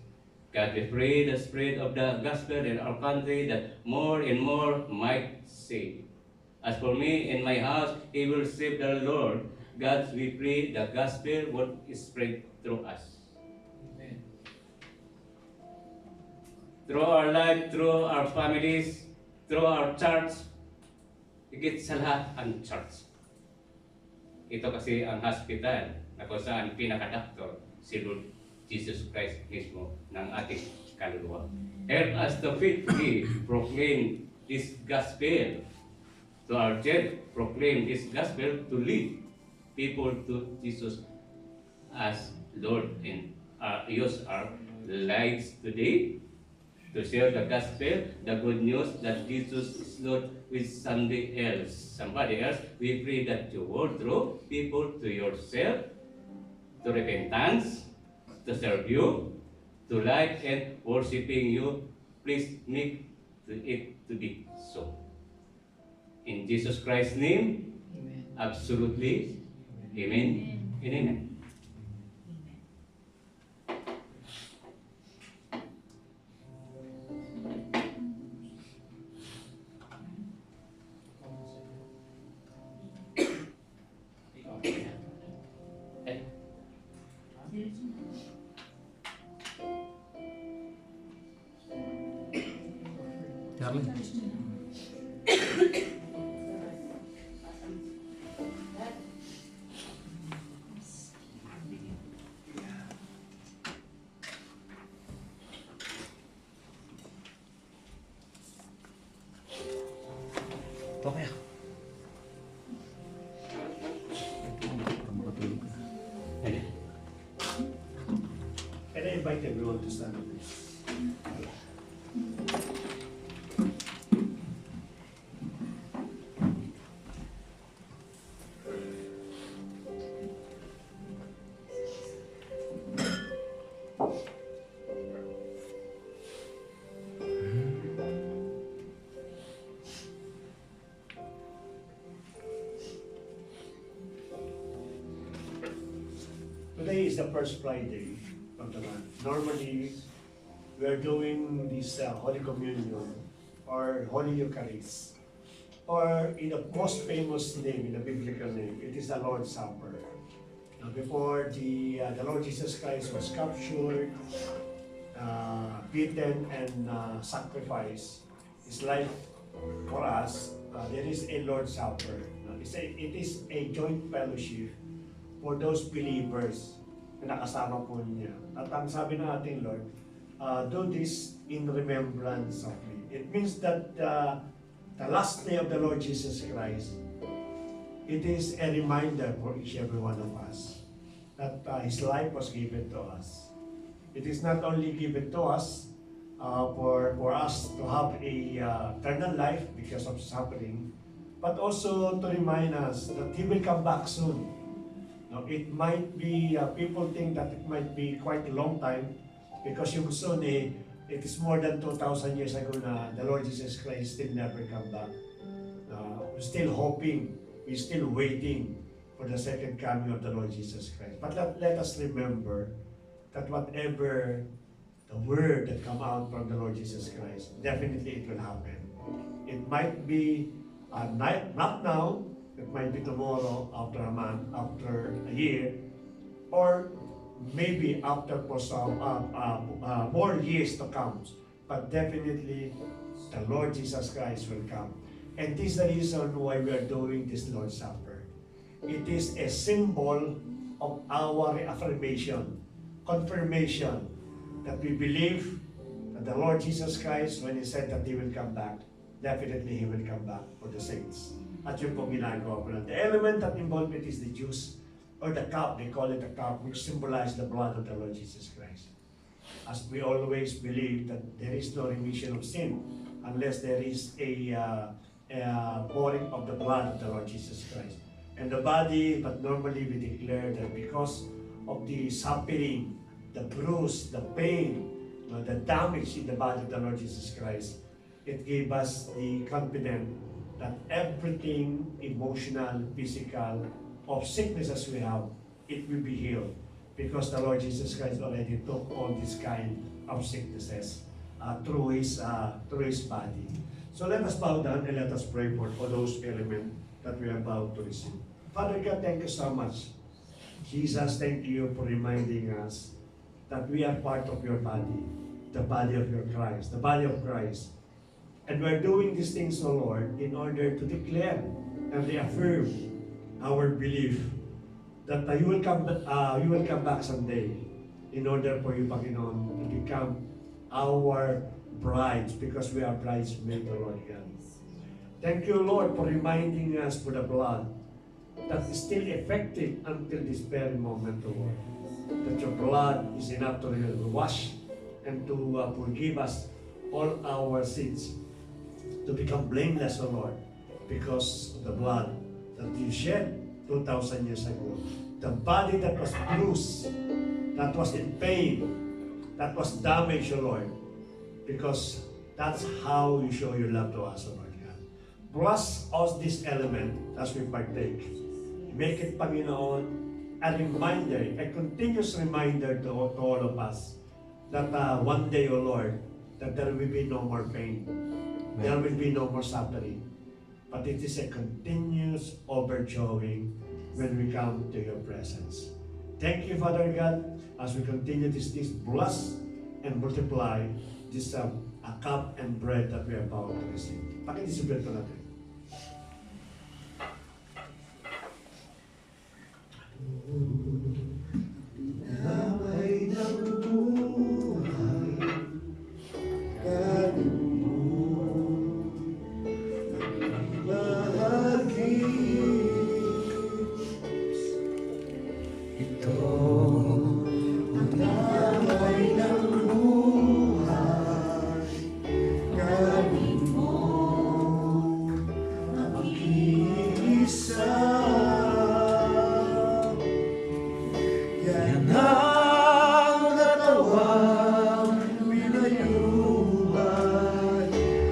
God, we pray the spread of the gospel in our country that more and more might save. As for me and my house, he will save the Lord. God, we pray the gospel will spread through us. Amen. Through our life, through our families, through our church, higit sa lahat ang church. Ito kasi ang hospital na kung saan pinaka-doctor si Lord Jesus Christ mismo ng ating kaluluwa. Help us to faithfully proclaim this gospel to our church, proclaim this gospel to lead people to Jesus as Lord and use our lives today to share the gospel, the good news that Jesus is Lord with somebody else. We pray that you will draw people to yourself, to repentance, to serve you, to life and worshiping you. Please make it to be so. In Jesus Christ's name, Amen. absolutely, amen and amen. Charlie. Ito kaya. Parang makatulog ka. Can I invite everyone to stand up, please? Today is the first Friday of the month. Normally, we are doing this Holy Communion or Holy Eucharist. Or in the most famous name, in the biblical name, it is the Lord's Supper. Now, before the Lord Jesus Christ was captured, beaten, and sacrificed his life for us, there is a Lord's Supper. Now, it is a joint fellowship for those believers na nakasama po niya. At ang sabi ng ating Lord, do this in remembrance of me. It means that the last day of the Lord Jesus Christ, it is a reminder for each every one of us that His life was given to us. It is not only given to us for us to have a eternal life because of suffering, but also to remind us that He will come back soon. Now, it might be, people think that it might be quite a long time because yung soon it is more than 2,000 years ago na the Lord Jesus Christ still never come back. We're still hoping, we're still waiting for the second coming of the Lord Jesus Christ. But let us remember that whatever the word that come out from the Lord Jesus Christ, definitely it will happen. It might be not now, it might be tomorrow, after a month, after a year, or maybe after for some more years to come. But definitely, the Lord Jesus Christ will come. And this is the reason why we are doing this Lord's Supper. It is a symbol of our reaffirmation, confirmation, that we believe that the Lord Jesus Christ, when He said that He will come back, definitely He will come back for the saints. At yun po ginagawa po natin. The element that involved it is the juice, or the cup, they call it the cup, which symbolizes the blood of the Lord Jesus Christ. As we always believe that there is no remission of sin unless there is a pouring of the blood of the Lord Jesus Christ. And the body, but normally we declare that because of the suffering, the bruise, the pain, the damage in the body of the Lord Jesus Christ, it gave us the confidence that everything emotional, physical, of sicknesses we have, it will be healed. Because the Lord Jesus Christ already took all this kind of sicknesses through His body. So let us bow down and let us pray for those elements that we are about to receive. Father God, thank you so much. Jesus, thank you for reminding us that we are part of your body, the body of your Christ, the body of Christ. And we're doing these things, O Lord, in order to declare and reaffirm our belief that you will come back someday in order for you, Panginoon, to become our brides, because we are bridesmaids, O Lord God. Thank you, Lord, for reminding us for the blood that is still effective until this very moment, O Lord. That your blood is enough to wash and to forgive us all our sins, to become blameless, O Lord, because of the blood that you shed 2,000 years ago. The body that was bruised, that was in pain, that was damaged, O Lord, because that's how you show your love to us, O Lord God. Bless us this element as we partake. Make it, Panginoon, a reminder, a continuous reminder to all of us that one day, O Lord, that there will be no more pain. There will be no more suffering. But it is a continuous overjoying when we come to your presence. Thank you, Father God, as we continue this bless and multiply this a cup and bread that we are about to receive. Pakidisipin ko natin. Damay ng buhay, kanin mo, bahagi. Ito ang damay ng buhay, kanin mo, mag-iisa. Yan ang katawang pinayuhan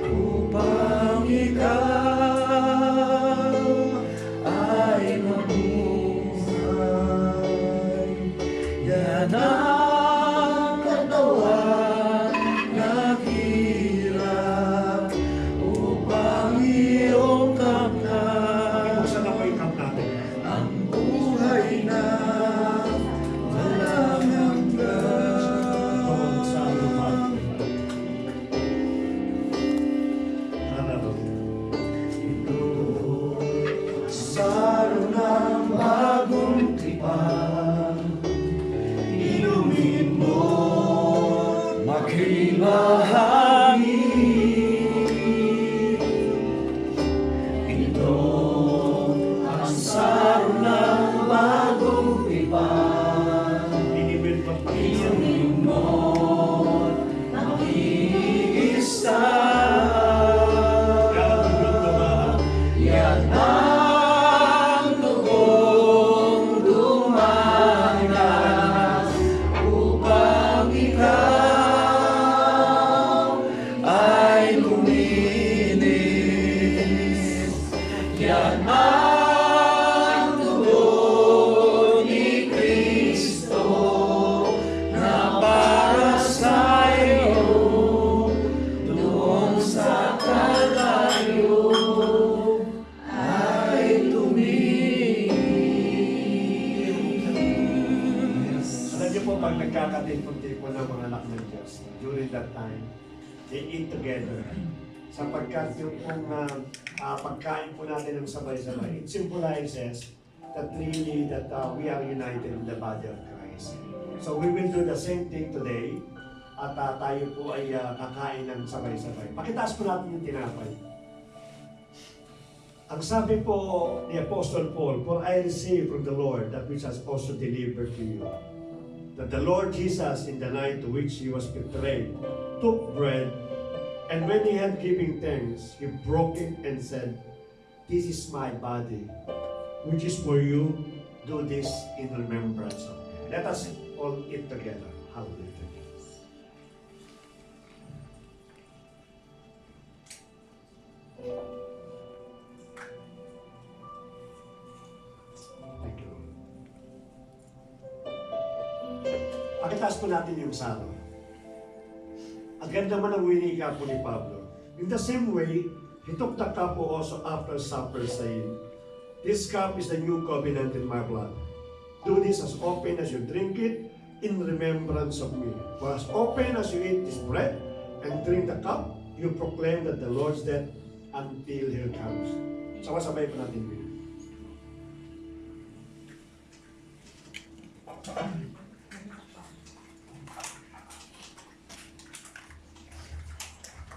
upang ikaw ay mabuhay. Yan ang katawang naghirap upang iyong kamtan Buksan ako yung cup natin. ang buhay na walang hanggan. Sa lupa. Ito saro ng bagong tipan, inumin mo, makilahani. Ito ang saro ng bagong tipan, Inibig pa inumin mo, mag-iisa. Yan ang dugong dumanas upang ikaw ay luminis. Yan ang dugo ni Kristo na para sa iyo doon sa Kalbaryo ay tuminis. Alam niyo po, pag nagkakatin-punti po ng mga anak ng Diyos, during that time, they eat together. Sapagkat yung pong pagkain po natin ng sabay-sabay, it symbolizes that really that we are united in the body of Christ. So we will do the same thing today, at tayo po ay kakain ng sabay-sabay. Pakitaas po natin yung tinapay. Ang sabi po ni Apostle Paul, "For I received from the Lord that which has also delivered to you, that the Lord Jesus, in the night to which he was betrayed, took bread, And when he had given thanks, he broke it and said, "This is my body, which is for you. Do this in remembrance of me." Let us all eat together. Hallelujah. Thank you, Lord. Pakitaas po natin yung salo. Ang ganda naman ang winika po ni Pablo. In the same way, he took the cup also after supper, saying, "This cup is the new covenant in my blood. Do this as often as you drink it in remembrance of me. For as often as you eat this bread and drink the cup, you proclaim that the Lord's death until He comes." Sama-sabay po natin yun.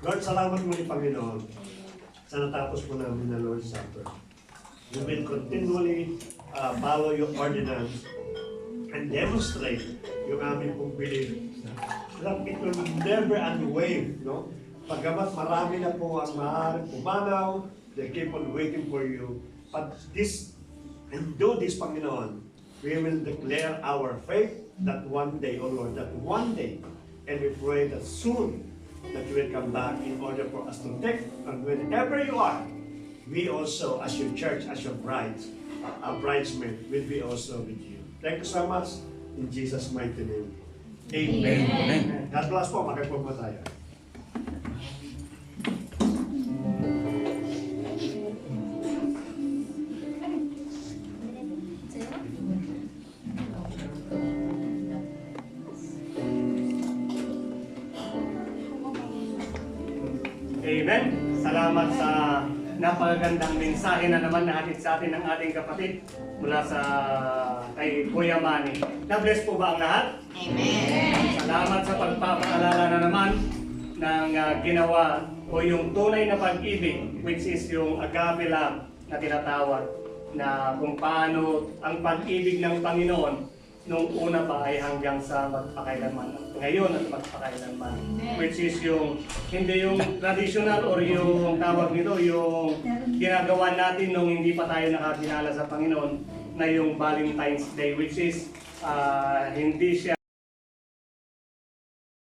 Lord, salamat muli, Panginoon, sa natapos po namin na Lord's Supper. We will continually follow your ordinance and demonstrate yung aming pong belief. That it will never unwave, no? Pagkamat marami na po ang maaaring pumanaw, they keep on waiting for you. But this, and do this, Panginoon, we will declare our faith that one day, O Lord, that one day, and we pray that soon, that you will come back in order for us to take, and whenever you are, we also, as your church, as your bride, our bridesmaid, will be also with you. Thank you so much, in Jesus' mighty name. Amen. Amen. God bless po, makipag po tayo. Amen. Salamat sa napakagandang mensahe na naman nahatid sa atin ng ating kapatid mula sa kay Kuya Manny. Na-bless po ba ang lahat? Amen. Salamat sa pagpapaalala na naman ng ginawa o yung tunay na pag-ibig, which is yung agape love na tinatawag, na kung paano ang pag-ibig ng Panginoon nung una pa ay hanggang sa magpakailanman. Ngayon at magpakailanman. Which is yung, hindi yung traditional or yung tawag nito, yung ginagawa natin nung hindi pa tayo nakadinala sa Panginoon, na yung Valentine's Day, which is hindi siya